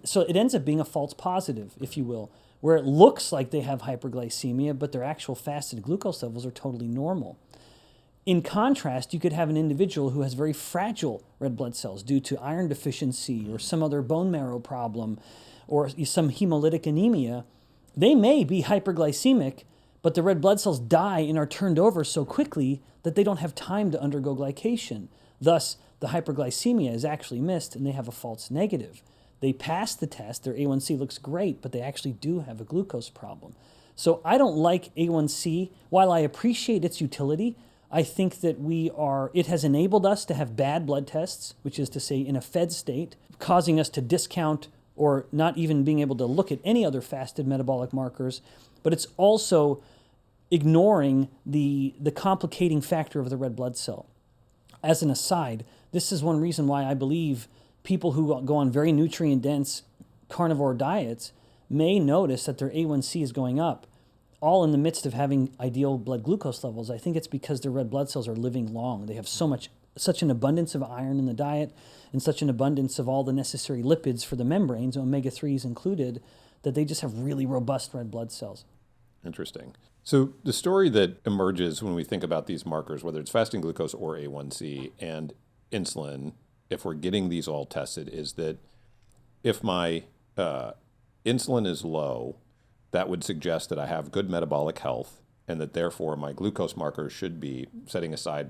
So it ends up being a false positive, if you will, where it looks like they have hyperglycemia, but their actual fasted glucose levels are totally normal. In contrast, you could have an individual who has very fragile red blood cells due to iron deficiency or some other bone marrow problem or some hemolytic anemia. They may be hyperglycemic, but the red blood cells die and are turned over so quickly that they don't have time to undergo glycation. Thus, the hyperglycemia is actually missed and they have a false negative. They pass the test, their A1C looks great, but they actually do have a glucose problem. So I don't like A1C. While I appreciate its utility, I think that it has enabled us to have bad blood tests, which is to say in a fed state, causing us to discount or not even being able to look at any other fasted metabolic markers, but it's also ignoring the complicating factor of the red blood cell. As an aside, this is one reason why I believe people who go on very nutrient-dense carnivore diets may notice that their A1C is going up, all in the midst of having ideal blood glucose levels. I think it's because their red blood cells are living long. They have such an abundance of iron in the diet and such an abundance of all the necessary lipids for the membranes, omega-3s included, that they just have really robust red blood cells. Interesting. So the story that emerges when we think about these markers, whether it's fasting glucose or A1C and insulin, if we're getting these all tested, is that if my insulin is low, that would suggest that I have good metabolic health and that therefore my glucose markers should be, setting aside,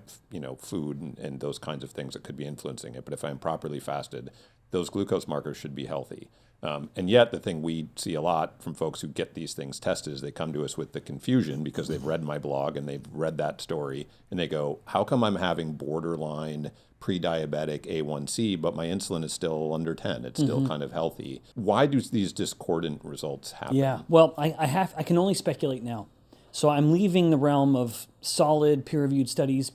food and those kinds of things that could be influencing it. But if I'm properly fasted, those glucose markers should be healthy. And yet the thing we see a lot from folks who get these things tested is they come to us with the confusion because they've read my blog and they've read that story and they go, how come I'm having borderline pre-diabetic A1C, but my insulin is still under 10? It's still kind of healthy. Why do these discordant results happen? Yeah, well, I can only speculate now. So I'm leaving the realm of solid peer-reviewed studies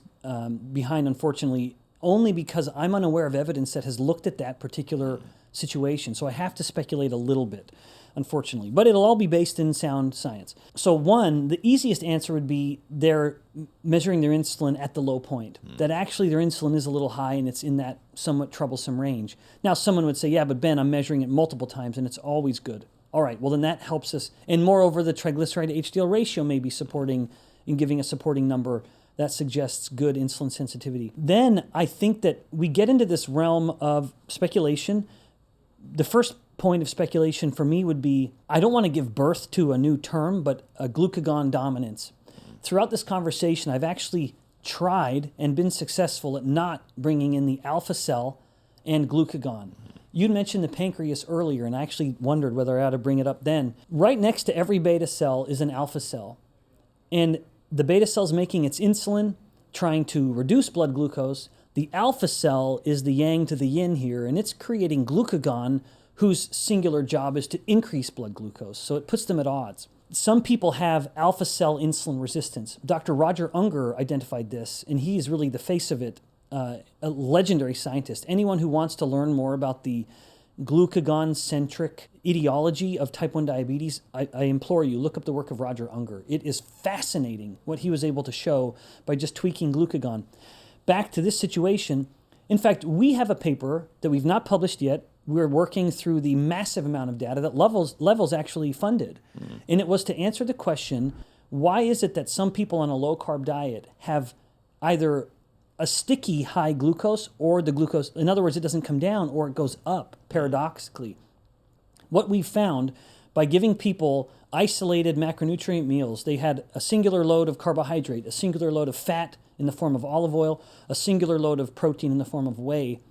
behind, unfortunately, only because I'm unaware of evidence that has looked at that particular situation. So I have to speculate a little bit, unfortunately. But it'll all be based in sound science. So one, the easiest answer would be they're measuring their insulin at the low point. That actually their insulin is a little high and it's in that somewhat troublesome range. Now someone would say, yeah, but Ben, I'm measuring it multiple times and it's always good. All right, well then that helps us. And moreover, the triglyceride to HDL ratio may be supporting and giving a supporting number that suggests good insulin sensitivity. Then I think that we get into this realm of speculation. The first point of speculation for me would be, I don't want to give birth to a new term, but a glucagon dominance. Throughout this conversation, I've actually tried and been successful at not bringing in the alpha cell and glucagon. You mentioned the pancreas earlier, and I actually wondered whether I ought to bring it up then. Right next to every beta cell is an alpha cell. And the beta cell is making its insulin, trying to reduce blood glucose. The alpha cell is the yang to the yin here, and it's creating glucagon, whose singular job is to increase blood glucose. So it puts them at odds. Some people have alpha cell insulin resistance. Dr. Roger Unger identified this, and he is really the face of it, a legendary scientist. Anyone who wants to learn more about the glucagon-centric etiology of type 1 diabetes, I implore you, look up the work of Roger Unger. It is fascinating what he was able to show by just tweaking glucagon. Back to this situation, in fact, we have a paper that we've not published yet. We're working through the massive amount of data that Levels actually funded. And it was to answer the question, why is it that some people on a low-carb diet have either a sticky high glucose or the glucose, in other words, it doesn't come down or it goes up, paradoxically. What we found by giving people isolated macronutrient meals, they had a singular load of carbohydrate, a singular load of fat in the form of olive oil, a singular load of protein in the form of whey.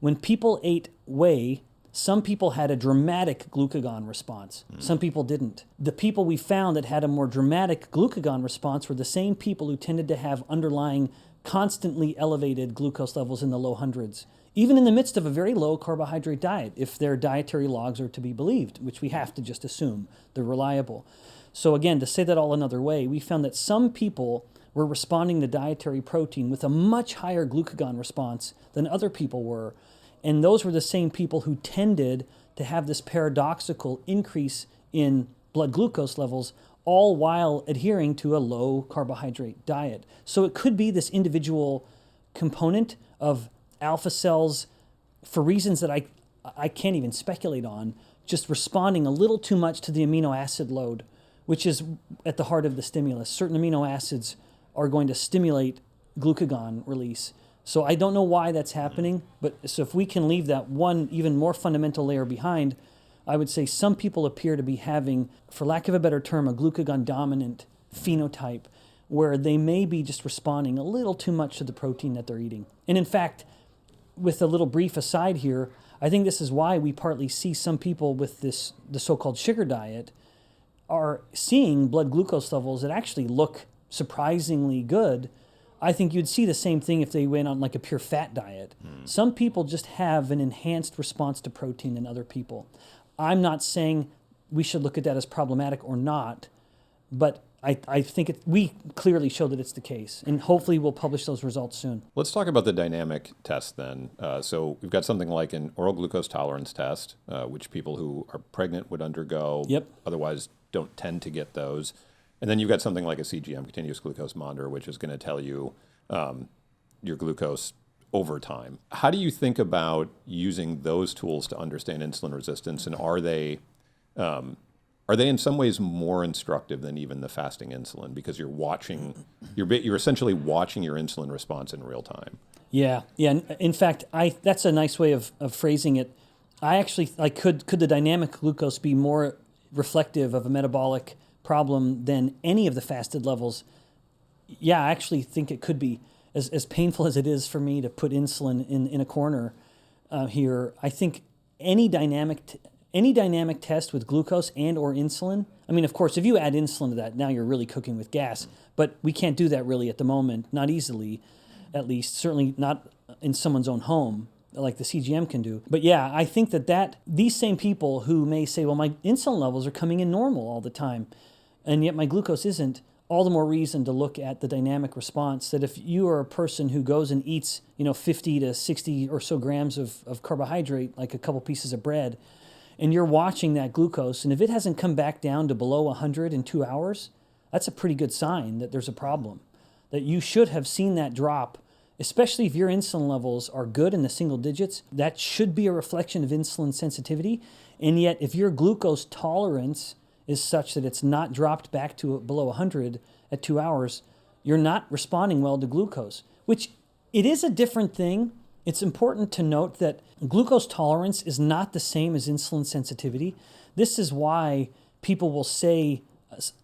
When people ate whey, some people had a dramatic glucagon response. Some people didn't. The people we found that had a more dramatic glucagon response were the same people who tended to have underlying constantly elevated glucose levels in the low hundreds, even in the midst of a very low carbohydrate diet, if their dietary logs are to be believed, which we have to just assume they're reliable. So again, to say that all another way, we found that some people were responding to dietary protein with a much higher glucagon response than other people were, and those were the same people who tended to have this paradoxical increase in blood glucose levels, all while adhering to a low carbohydrate diet. So it could be this individual component of alpha cells, for reasons that I can't even speculate on, just responding a little too much to the amino acid load, which is at the heart of the stimulus. Certain amino acids are going to stimulate glucagon release. So I don't know why that's happening, but so if we can leave that one even more fundamental layer behind, I would say some people appear to be having, for lack of a better term, a glucagon dominant phenotype where they may be just responding a little too much to the protein that they're eating. And in fact, with a little brief aside here, I think this is why we partly see some people with the so-called sugar diet are seeing blood glucose levels that actually look surprisingly good. I think you'd see the same thing if they went on like a pure fat diet. Some people just have an enhanced response to protein than other people. I'm not saying we should look at that as problematic or not, but I think we clearly show that it's the case, and hopefully we'll publish those results soon. Let's talk about the dynamic test then. So we've got something like an oral glucose tolerance test, which people who are pregnant would undergo, Yep. Otherwise don't tend to get those. And then you've got something like a CGM, continuous glucose monitor, which is going to tell you your glucose over time. How do you think about using those tools to understand insulin resistance, and are they in some ways more instructive than even the fasting insulin, because you're essentially watching your insulin response in real time? Yeah. In fact, that's a nice way of phrasing it. Could the dynamic glucose be more reflective of a metabolic problem than any of the fasted levels? Yeah, I actually think it could be. As painful as it is for me to put insulin in a corner here, I think any dynamic test with glucose and or insulin, I mean, of course, if you add insulin to that, now you're really cooking with gas, but we can't do that really at the moment, not easily, at least, certainly not in someone's own home like the CGM can do. But yeah, I think that these same people who may say, well, my insulin levels are coming in normal all the time, and yet my glucose isn't, all the more reason to look at the dynamic response, that if you are a person who goes and eats, 50 to 60 or so grams of carbohydrate, like a couple pieces of bread, and you're watching that glucose, and if it hasn't come back down to below 100 in 2 hours, that's a pretty good sign that there's a problem, that you should have seen that drop, especially if your insulin levels are good in the single digits. That should be a reflection of insulin sensitivity. And yet, if your glucose tolerance is such that it's not dropped back to below 100 at 2 hours, you're not responding well to glucose, which it is a different thing. It's important to note that glucose tolerance is not the same as insulin sensitivity. This is why people will say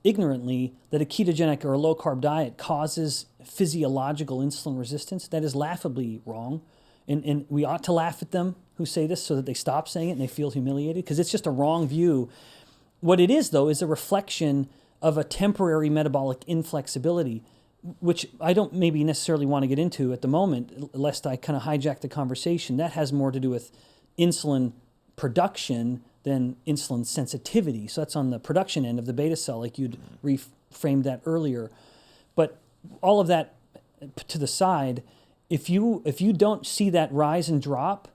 ignorantly that a ketogenic or a low-carb diet causes physiological insulin resistance. That is laughably wrong. And we ought to laugh at them who say this so that they stop saying it and they feel humiliated, because it's just a wrong view. What it is, though, is a reflection of a temporary metabolic inflexibility, which I don't maybe necessarily want to get into at the moment, lest I kind of hijack the conversation. That has more to do with insulin production than insulin sensitivity. So that's on the production end of the beta cell, like you'd reframed that earlier. But all of that to the side, if you don't see that rise and drop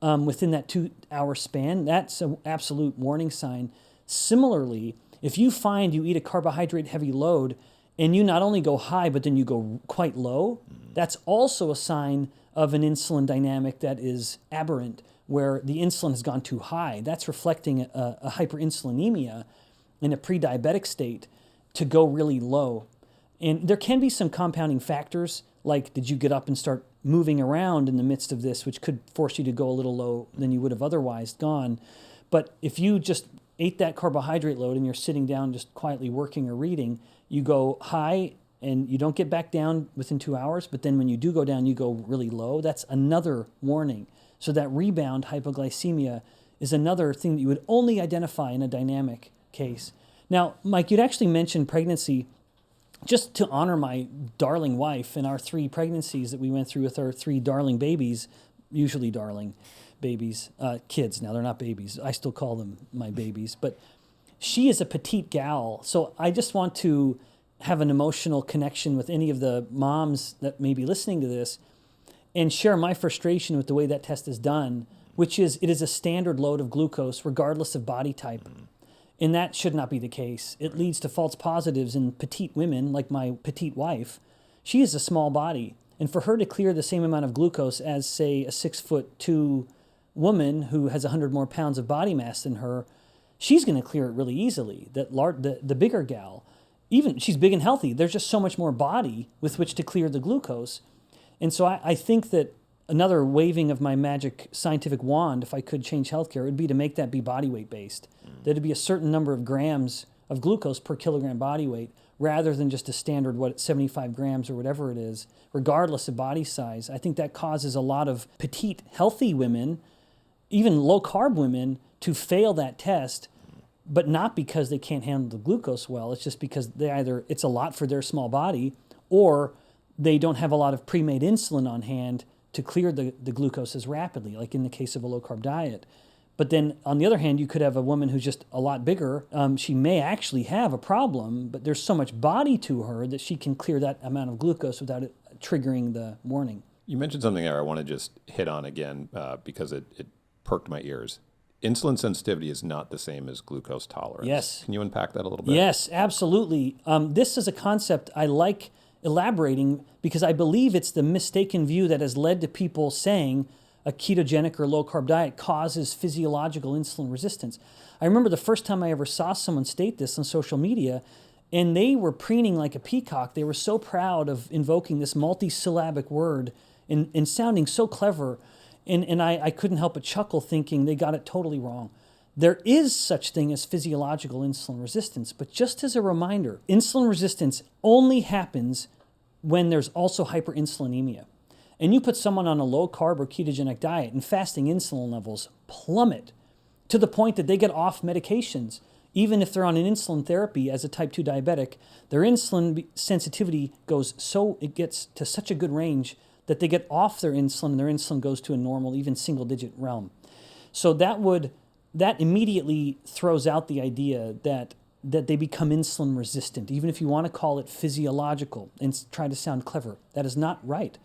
within that 2 hour span, that's an absolute warning sign. Similarly, if you find you eat a carbohydrate heavy load and you not only go high, but then you go quite low, that's also a sign of an insulin dynamic that is aberrant, where the insulin has gone too high. That's reflecting a hyperinsulinemia in a pre-diabetic state to go really low. And there can be some compounding factors, like did you get up and start moving around in the midst of this, which could force you to go a little low than you would have otherwise gone. But if you just ate that carbohydrate load and you're sitting down just quietly working or reading, you go high and you don't get back down within 2 hours, but then when you do go down, you go really low. That's another warning. So that rebound hypoglycemia is another thing that you would only identify in a dynamic case. Now, Mike, you'd actually mentioned pregnancy. Just to honor my darling wife and our 3 pregnancies that we went through with our 3 darling babies, usually darling babies, kids. Now, they're not babies. I still call them my babies. But she is a petite gal. So I just want to have an emotional connection with any of the moms that may be listening to this and share my frustration with the way that test is done, which is it is a standard load of glucose regardless of body type. And that should not be the case. It leads to false positives in petite women, like my petite wife. She is a small body. And for her to clear the same amount of glucose as, say, a 6'2" woman who has 100 more pounds of body mass than her, she's going to clear it really easily, the bigger gal. even she's big and healthy. There's just so much more body with which to clear the glucose. And so I think that another waving of my magic scientific wand, if I could change healthcare, would be to make that be body weight based. That it'd be a certain number of grams of glucose per kilogram body weight, rather than just a standard, 75 grams or whatever it is, regardless of body size. I think that causes a lot of petite, healthy women, even low-carb women, to fail that test, but not because they can't handle the glucose well. It's just because it's a lot for their small body, or they don't have a lot of pre-made insulin on hand to clear the glucose as rapidly, like in the case of a low-carb diet. But then, on the other hand, you could have a woman who's just a lot bigger. She may actually have a problem, but there's so much body to her that she can clear that amount of glucose without it triggering the warning. You mentioned something there I want to just hit on again because it perked my ears. Insulin sensitivity is not the same as glucose tolerance. Yes. Can you unpack that a little bit? Yes, absolutely. This is a concept I like elaborating because I believe it's the mistaken view that has led to people saying a ketogenic or low-carb diet causes physiological insulin resistance. I remember the first time I ever saw someone state this on social media, and they were preening like a peacock. They were so proud of invoking this multi-syllabic word and sounding so clever, and I couldn't help but chuckle thinking they got it totally wrong. There is such thing as physiological insulin resistance, but just as a reminder, insulin resistance only happens when there's also hyperinsulinemia. And you put someone on a low-carb or ketogenic diet and fasting insulin levels plummet to the point that they get off medications. Even if they're on an insulin therapy as a type 2 diabetic, their insulin sensitivity it gets to such a good range that they get off their insulin and their insulin goes to a normal, even single-digit realm. So that immediately throws out the idea that they become insulin resistant, even if you want to call it physiological and try to sound clever. That is not right.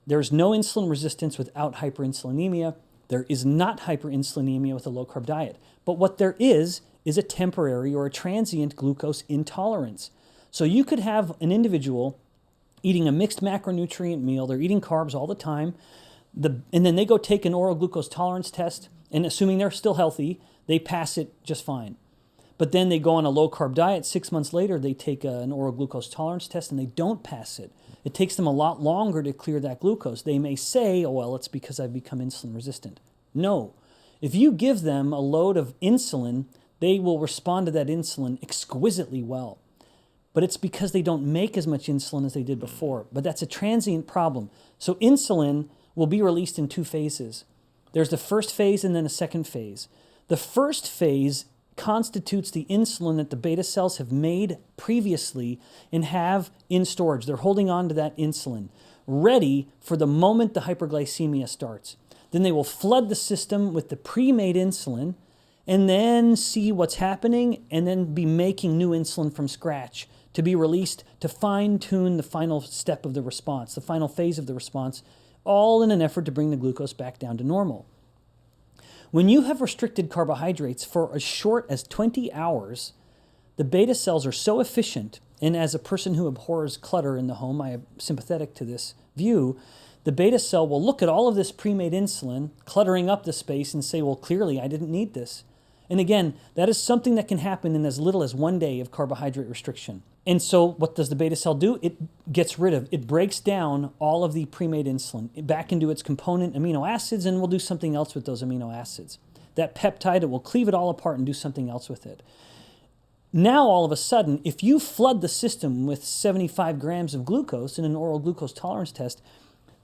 There's no insulin resistance without hyperinsulinemia. There is not hyperinsulinemia with a low-carb diet. But what there is a temporary or a transient glucose intolerance. So you could have an individual eating a mixed macronutrient meal. They're eating carbs all the time. And then they go take an oral glucose tolerance test, and assuming they're still healthy, they pass it just fine. But then they go on a low-carb diet. 6 months later, they take an oral glucose tolerance test, and they don't pass it. It takes them a lot longer to clear that glucose. They may say, oh, well, it's because I've become insulin resistant. No. If you give them a load of insulin, they will respond to that insulin exquisitely well. But it's because they don't make as much insulin as they did before. But that's a transient problem. So insulin will be released in 2 phases. There's the first phase and then a second phase. The first phase constitutes the insulin that the beta cells have made previously and have in storage. They're holding on to that insulin, ready for the moment the hyperglycemia starts. Then they will flood the system with the pre-made insulin and then see what's happening and then be making new insulin from scratch to be released to fine-tune the final step of the response, the final phase of the response, all in an effort to bring the glucose back down to normal. When you have restricted carbohydrates for as short as 20 hours, the beta cells are so efficient, and as a person who abhors clutter in the home, I am sympathetic to this view, the beta cell will look at all of this pre-made insulin, cluttering up the space, and say, well, clearly I didn't need this. And again, that is something that can happen in as little as 1 day of carbohydrate restriction. And so what does the beta cell do? It breaks down all of the pre-made insulin back into its component amino acids and will do something else with those amino acids. That peptide, it will cleave it all apart and do something else with it. Now, all of a sudden, if you flood the system with 75 grams of glucose in an oral glucose tolerance test,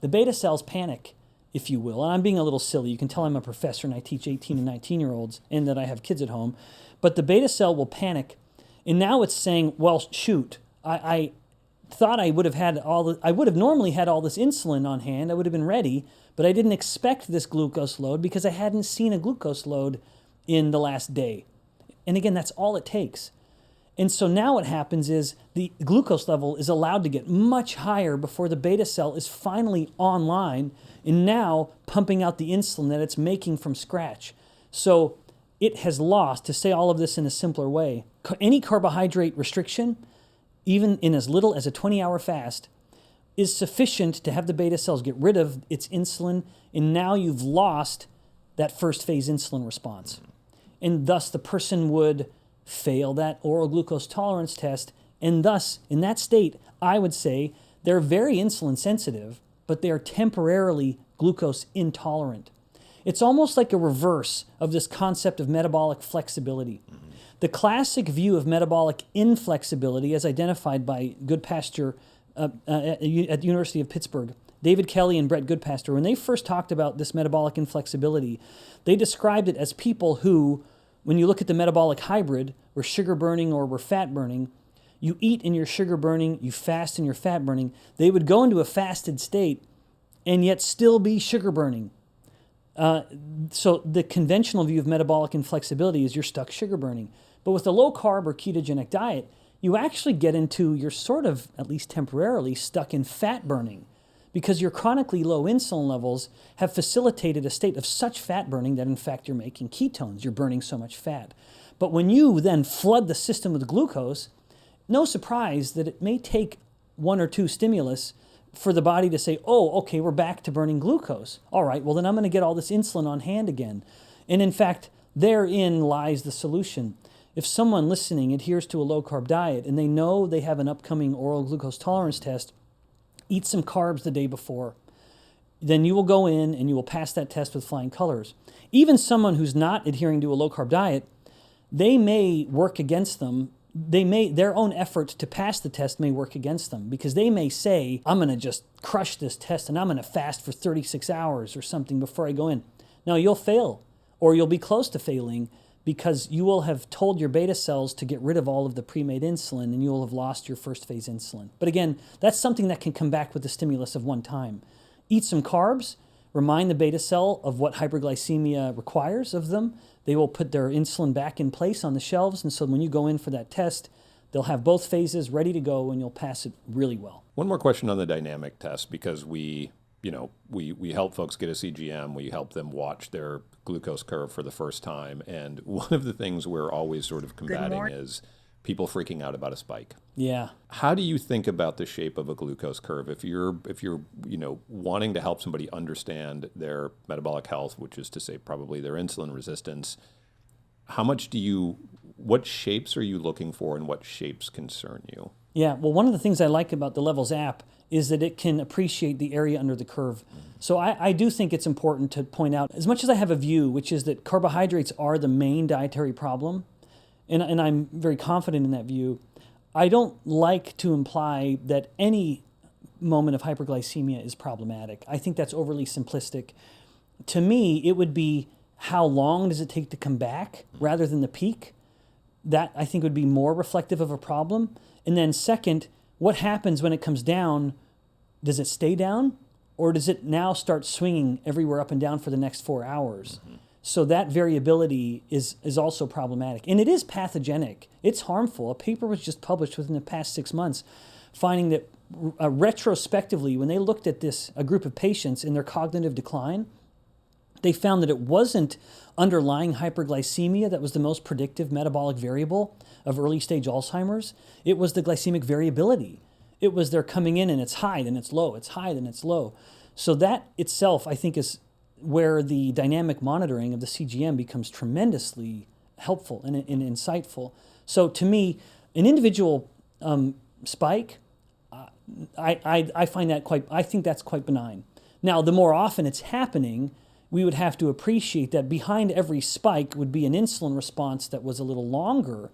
the beta cells panic, if you will. And I'm being a little silly. You can tell I'm a professor and I teach 18 and 19-year-olds and that I have kids at home. But the beta cell will panic. And now it's saying, well, shoot, I thought I would have normally had all this insulin on hand. I would have been ready, but I didn't expect this glucose load because I hadn't seen a glucose load in the last day. And again, that's all it takes. And so now what happens is the glucose level is allowed to get much higher before the beta cell is finally online and now pumping out the insulin that it's making from scratch. So it has lost, to say all of this in a simpler way, any carbohydrate restriction, even in as little as a 20-hour fast, is sufficient to have the beta cells get rid of its insulin, and now you've lost that first phase insulin response. And thus the person would fail that oral glucose tolerance test And thus, in that state, I would say they're very insulin sensitive, but they are temporarily glucose intolerant. It's almost like a reverse of this concept of metabolic flexibility. The classic view of metabolic inflexibility, as identified by Goodpasture at the University of Pittsburgh, David Kelly and Brett Goodpasture, when they first talked about this metabolic inflexibility, they described it as people who, when you look at the metabolic hybrid, were sugar burning or were fat burning, you eat in your sugar burning, you fast in your fat burning, they would go into a fasted state and yet still be sugar burning. So the conventional view of metabolic inflexibility is you're stuck sugar burning. But with a low carb or ketogenic diet, you actually get into, you're sort of, at least temporarily, stuck in fat burning because your chronically low insulin levels have facilitated a state of such fat burning that in fact you're making ketones, you're burning so much fat. But when you then flood the system with glucose, no surprise that it may take one or two stimulus for the body to say, oh, okay, we're back to burning glucose. All right, well then I'm going to get all this insulin on hand again. And in fact, therein lies the solution. If someone listening adheres to a low-carb diet and they know they have an upcoming oral glucose tolerance test, eat some carbs the day before, then you will go in and you will pass that test with flying colors. Even someone who's not adhering to a low-carb diet, they may work against them. Their own effort to pass the test may work against them because they may say, I'm going to just crush this test and I'm going to fast for 36 hours or something before I go in. Now, you'll fail or you'll be close to failing because you will have told your beta cells to get rid of all of the pre-made insulin and you will have lost your first phase insulin. But again, that's something that can come back with the stimulus of one time. Eat some carbs, remind the beta cell of what hyperglycemia requires of them. They will put their insulin back in place on the shelves, and so when you go in for that test, they'll have both phases ready to go and you'll pass it really well. One more question on the dynamic test, because we help folks get a CGM, we help them watch their glucose curve for the first time, and one of the things we're always sort of combating is people freaking out about a spike. Yeah. How do you think about the shape of a glucose curve if you're wanting to help somebody understand their metabolic health, which is to say probably their insulin resistance? What shapes are you looking for and what shapes concern you? Yeah, well, one of the things I like about the Levels app is that it can appreciate the area under the curve. So I do think it's important to point out, as much as I have a view, which is that carbohydrates are the main dietary problem, and I'm very confident in that view, I don't like to imply that any moment of hyperglycemia is problematic. I think that's overly simplistic. To me, it would be how long does it take to come back rather than the peak. That I think would be more reflective of a problem. And then second, what happens when it comes down? Does it stay down or does it now start swinging everywhere up and down for the next 4 hours? Mm-hmm. So that variability is also problematic. And it is pathogenic. It's harmful. A paper was just published within the past 6 months finding that retrospectively, when they looked at a group of patients in their cognitive decline, they found that it wasn't underlying hyperglycemia that was the most predictive metabolic variable of early stage Alzheimer's. It was the glycemic variability. It was they're coming in and it's high, then it's low, it's high, then it's low. So that itself, I think, is where the dynamic monitoring of the CGM becomes tremendously helpful and insightful. So to me, an individual spike, I think that's quite benign. Now, the more often it's happening, we would have to appreciate that behind every spike would be an insulin response that was a little longer.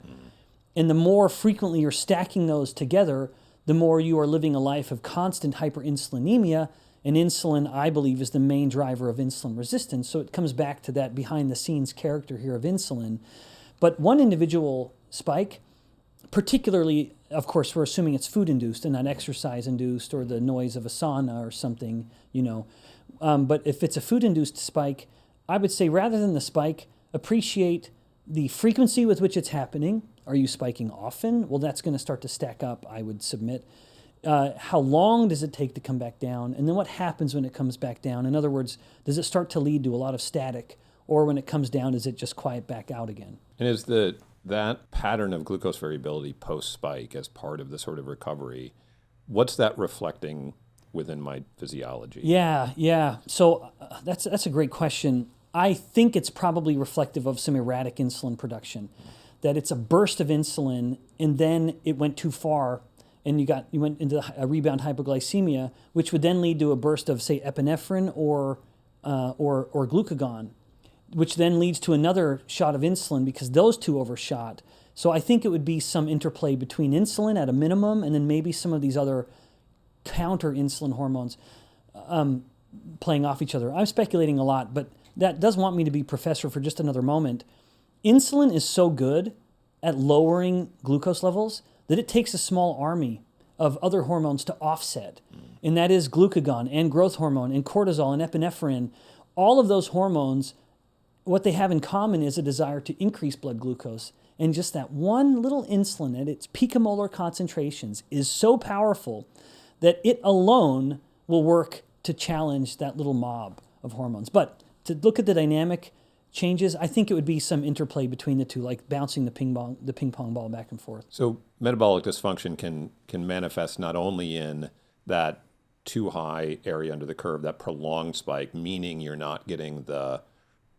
And the more frequently you're stacking those together, the more you are living a life of constant hyperinsulinemia. And insulin, I believe, is the main driver of insulin resistance. So it comes back to that behind-the-scenes character here of insulin. But one individual spike, particularly, of course, we're assuming it's food-induced and not exercise-induced or the noise of a sauna or something, But if it's a food-induced spike, I would say rather than the spike, appreciate the frequency with which it's happening. Are you spiking often? Well, that's going to start to stack up, I would submit. How long does it take to come back down? And then what happens when it comes back down? In other words, does it start to lead to a lot of static? Or when it comes down, does it just quiet back out again? And is that pattern of glucose variability post-spike as part of the sort of recovery, what's that reflecting within my physiology? Yeah. So that's a great question. I think it's probably reflective of some erratic insulin production. that it's a burst of insulin and then it went too far and you went into a rebound hypoglycemia, which would then lead to a burst of, say, epinephrine or glucagon, which then leads to another shot of insulin because those two overshot. So I think it would be some interplay between insulin at a minimum and then maybe some of these other counter insulin hormones playing off each other. I'm speculating a lot, but that does want me to be professor for just another moment. Insulin is so good at lowering glucose levels that it takes a small army of other hormones to offset. And that is glucagon and growth hormone and cortisol and epinephrine. All of those hormones, what they have in common is a desire to increase blood glucose. And just that one little insulin at its picomolar concentrations is so powerful that it alone will work to challenge that little mob of hormones. But to look at the dynamic changes, I think it would be some interplay between the two, like bouncing the ping pong ball back and forth. So metabolic dysfunction can manifest not only in that too high area under the curve, that prolonged spike, meaning you're not getting the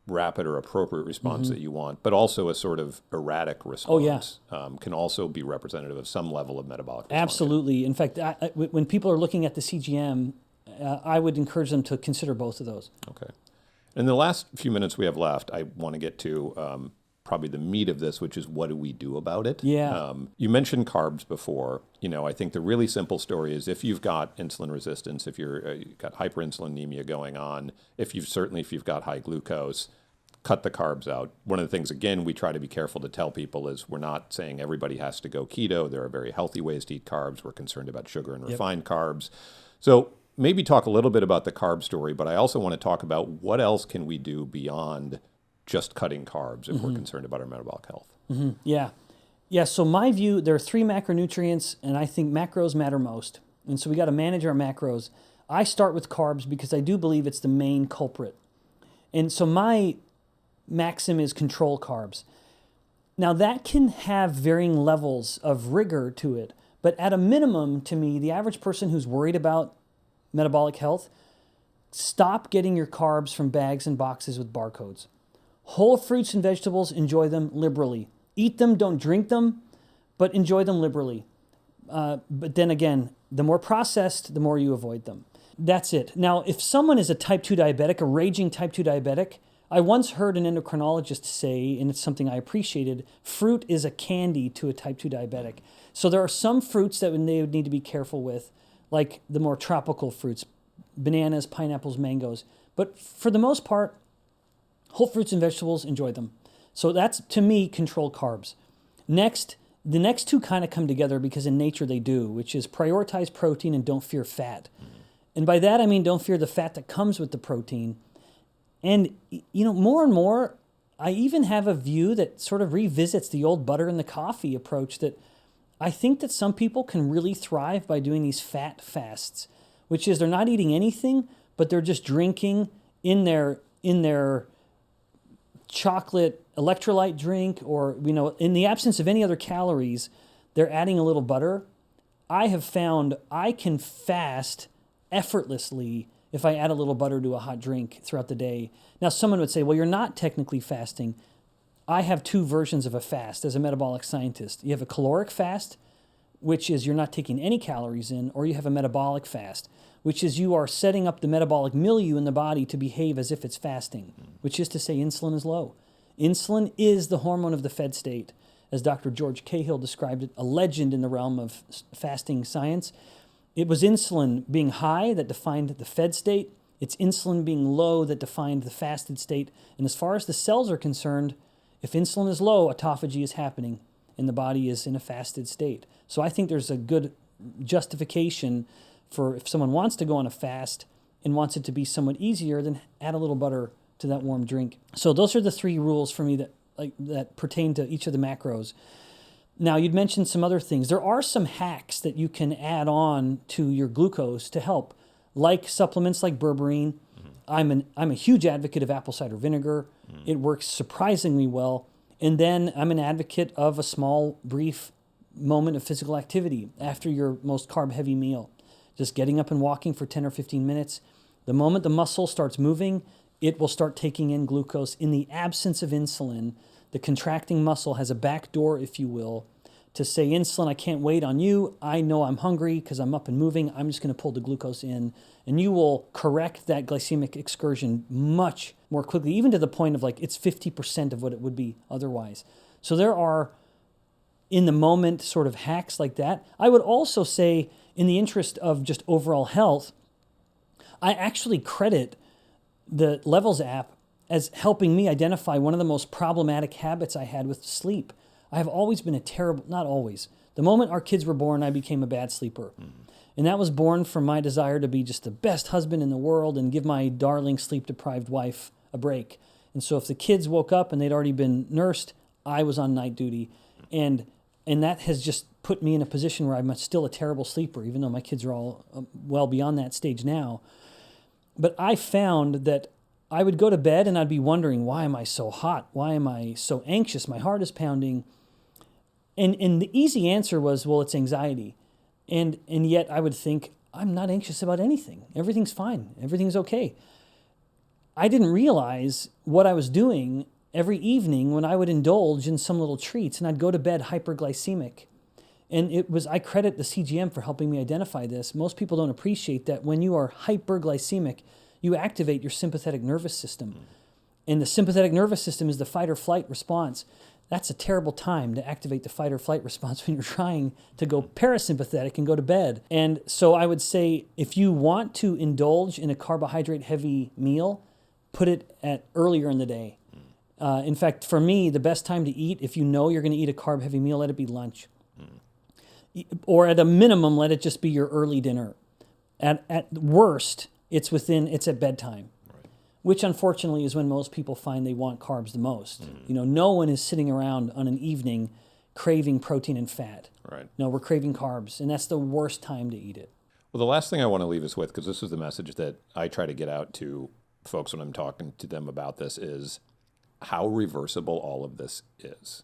rapid or appropriate response that you want, but also a sort of erratic response can also be representative of some level of metabolic dysfunction. Absolutely. In fact, when people are looking at the CGM, I would encourage them to consider both of those. Okay. In the last few minutes we have left, I want to get to probably the meat of this, which is what do we do about it? Yeah. You mentioned carbs before. I think the really simple story is if you've got insulin resistance, if you've got hyperinsulinemia going on, if you've got high glucose, cut the carbs out. One of the things, again, we try to be careful to tell people is we're not saying everybody has to go keto. There are very healthy ways to eat carbs. We're concerned about sugar and refined carbs. So maybe talk a little bit about the carb story, but I also want to talk about what else can we do beyond just cutting carbs if we're concerned about our metabolic health. Yeah, so my view, there are 3 macronutrients, and I think macros matter most. And so we got to manage our macros. I start with carbs because I do believe it's the main culprit. And so my maxim is control carbs. Now that can have varying levels of rigor to it, but at a minimum, to me, the average person who's worried about metabolic health, stop getting your carbs from bags and boxes with barcodes. Whole fruits and vegetables, enjoy them liberally. Eat them, don't drink them, but enjoy them liberally. But then again, the more processed, the more you avoid them. That's it. Now, if someone is a type 2 diabetic, a raging type 2 diabetic, I once heard an endocrinologist say, and it's something I appreciated, fruit is a candy to a type 2 diabetic. So there are some fruits that they would need to be careful with, like the more tropical fruits, bananas, pineapples, mangoes. But for the most part, whole fruits and vegetables, enjoy them. So that's, to me, control carbs. Next, the next two kind of come together because in nature they do, which is prioritize protein and don't fear fat. And by that I mean don't fear the fat that comes with the protein. And, more and more, I even have a view that sort of revisits the old butter in the coffee approach that I think that some people can really thrive by doing these fat fasts, which is they're not eating anything, but they're just drinking in their chocolate electrolyte drink, or, in the absence of any other calories, they're adding a little butter. I have found I can fast effortlessly if I add a little butter to a hot drink throughout the day. Now, someone would say, well, you're not technically fasting. I have 2 versions of a fast as a metabolic scientist. You have a caloric fast, which is you're not taking any calories in, or you have a metabolic fast, which is you are setting up the metabolic milieu in the body to behave as if it's fasting, which is to say insulin is low. Insulin is the hormone of the fed state, as Dr. George Cahill described it, a legend in the realm of fasting science. It was insulin being high that defined the fed state. It's insulin being low that defined the fasted state. And as far as the cells are concerned, if insulin is low, autophagy is happening and the body is in a fasted state. So I think there's a good justification for if someone wants to go on a fast and wants it to be somewhat easier, then add a little butter to that warm drink. So those are the 3 rules for me that pertain to each of the macros. Now, you'd mentioned some other things. There are some hacks that you can add on to your glucose to help, like supplements like berberine. I'm a huge advocate of apple cider vinegar. It works surprisingly well. And then I'm an advocate of a small, brief moment of physical activity after your most carb-heavy meal. Just getting up and walking for 10 or 15 minutes. The moment the muscle starts moving, it will start taking in glucose in the absence of insulin. The contracting muscle has a back door, if you will, to say, insulin, I can't wait on you. I know I'm hungry because I'm up and moving. I'm just going to pull the glucose in. And you will correct that glycemic excursion much more quickly, even to the point of like it's 50% of what it would be otherwise. So there are, in the moment, sort of hacks like that. I would also say, in the interest of just overall health, I actually credit the Levels app as helping me identify one of the most problematic habits I had with sleep. I have always been not always. The moment our kids were born, I became a bad sleeper. And that was born from my desire to be just the best husband in the world and give my darling sleep-deprived wife a break. And so if the kids woke up and they'd already been nursed, I was on night duty. And that has just put me in a position where I'm still a terrible sleeper, even though my kids are all well beyond that stage now. But I found that I would go to bed and I'd be wondering, why am I so hot? Why am I so anxious? My heart is pounding. And the easy answer was, well, it's anxiety. And yet I would think, I'm not anxious about anything. Everything's fine. Everything's okay. I didn't realize what I was doing every evening when I would indulge in some little treats and I'd go to bed hyperglycemic. And I credit the CGM for helping me identify this. Most people don't appreciate that when you are hyperglycemic, you activate your sympathetic nervous system. And the sympathetic nervous system is the fight or flight response. That's a terrible time to activate the fight or flight response when you're trying to go parasympathetic and go to bed. And so I would say, if you want to indulge in a carbohydrate-heavy meal, put it at earlier in the day. In fact, for me, the best time to eat, if you know you're going to eat a carb-heavy meal, let it be lunch. Or at a minimum, let it just be your early dinner. At worst, it's at bedtime. Which unfortunately is when most people find they want carbs the most. No one is sitting around on an evening craving protein and fat. Right. No, we're craving carbs, and that's the worst time to eat it. Well, the last thing I want to leave us with, because this is the message that I try to get out to folks when I'm talking to them about this, is how reversible all of this is.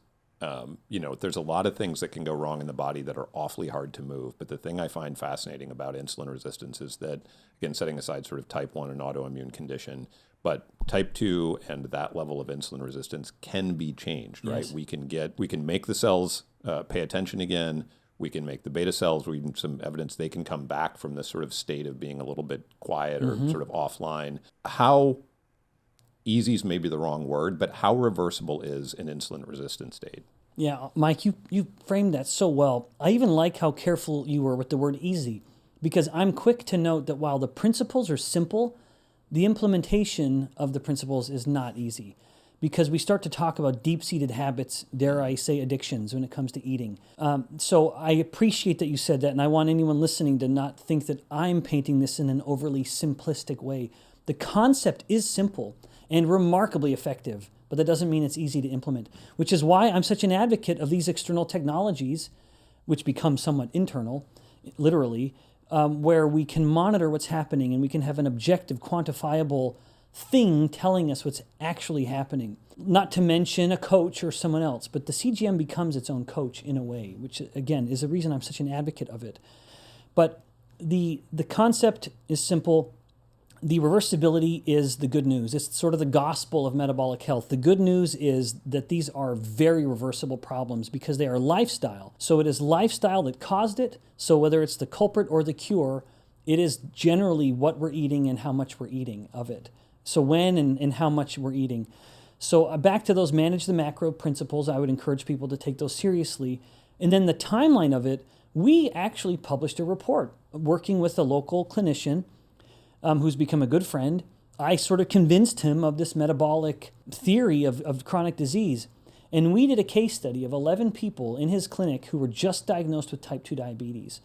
There's a lot of things that can go wrong in the body that are awfully hard to move. But the thing I find fascinating about insulin resistance is that, again, setting aside sort of type 1 and autoimmune condition, but type 2 and that level of insulin resistance can be changed, right? Yes. We can make the cells pay attention again. We can make the beta cells, some evidence they can come back from this sort of state of being a little bit quiet or sort of offline. How easy is maybe the wrong word, but how reversible is an insulin resistant state? Yeah, Mike, you framed that so well. I even like how careful you were with the word easy, because I'm quick to note that while the principles are simple, the implementation of the principles is not easy, because we start to talk about deep-seated habits, dare I say addictions, when it comes to eating. So I appreciate that you said that, and I want anyone listening to not think that I'm painting this in an overly simplistic way. The concept is simple and remarkably effective, but that doesn't mean it's easy to implement, which is why I'm such an advocate of these external technologies, which become somewhat internal, literally, where we can monitor what's happening and we can have an objective, quantifiable thing telling us what's actually happening. Not to mention a coach or someone else, but the CGM becomes its own coach in a way, which again is the reason I'm such an advocate of it. But the concept is simple. The reversibility is the good news. It's sort of the gospel of metabolic health. The good news is that these are very reversible problems because they are lifestyle. So it is lifestyle that caused it. So whether it's the culprit or the cure, it is generally what we're eating and how much we're eating of it. So when and how much we're eating. So back to those manage the macro principles, I would encourage people to take those seriously. And then the timeline of it, we actually published a report working with a local clinician who's become a good friend. I sort of convinced him of this metabolic theory of chronic disease. And we did a case study of 11 people in his clinic who were just diagnosed with type 2 diabetes.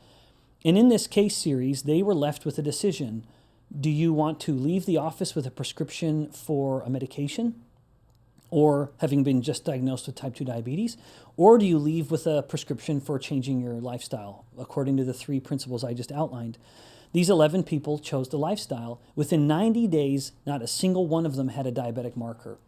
And in this case series, they were left with a decision. Do you want to leave the office with a prescription for a medication, or having been just diagnosed with type 2 diabetes? Or do you leave with a prescription for changing your lifestyle, according to the 3 principles I just outlined? These 11 people chose the lifestyle. Within 90 days, not a single one of them had a diabetic marker.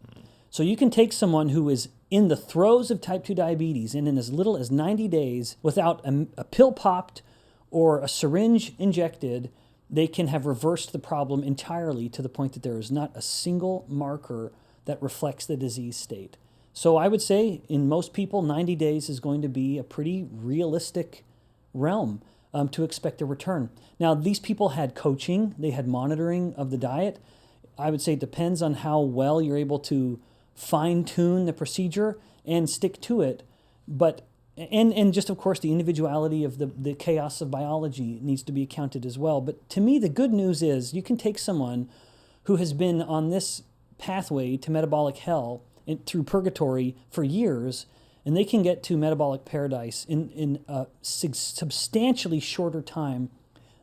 So you can take someone who is in the throes of type 2 diabetes, and in as little as 90 days, without a pill popped or a syringe injected, they can have reversed the problem entirely to the point that there is not a single marker that reflects the disease state. So I would say in most people, 90 days is going to be a pretty realistic realm to expect a return. Now, these people had coaching, they had monitoring of the diet. I would say it depends on how well you're able to fine tune the procedure and stick to it. But and just of course the individuality of the chaos of biology needs to be accounted as well. But to me, the good news is you can take someone who has been on this pathway to metabolic hell through purgatory for years, and they can get to metabolic paradise in a substantially shorter time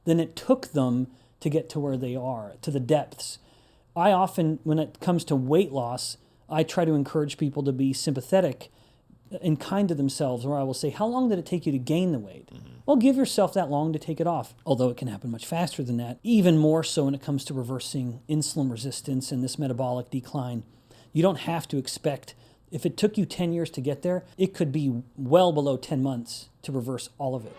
than it took them to get to where they are, to the depths. I often, when it comes to weight loss, I try to encourage people to be sympathetic and kind to themselves, or I will say, how long did it take you to gain the weight? Well, give yourself that long to take it off, although it can happen much faster than that, even more so when it comes to reversing insulin resistance and this metabolic decline. You don't have to expect, if it took you 10 years to get there, it could be well below 10 months to reverse all of it.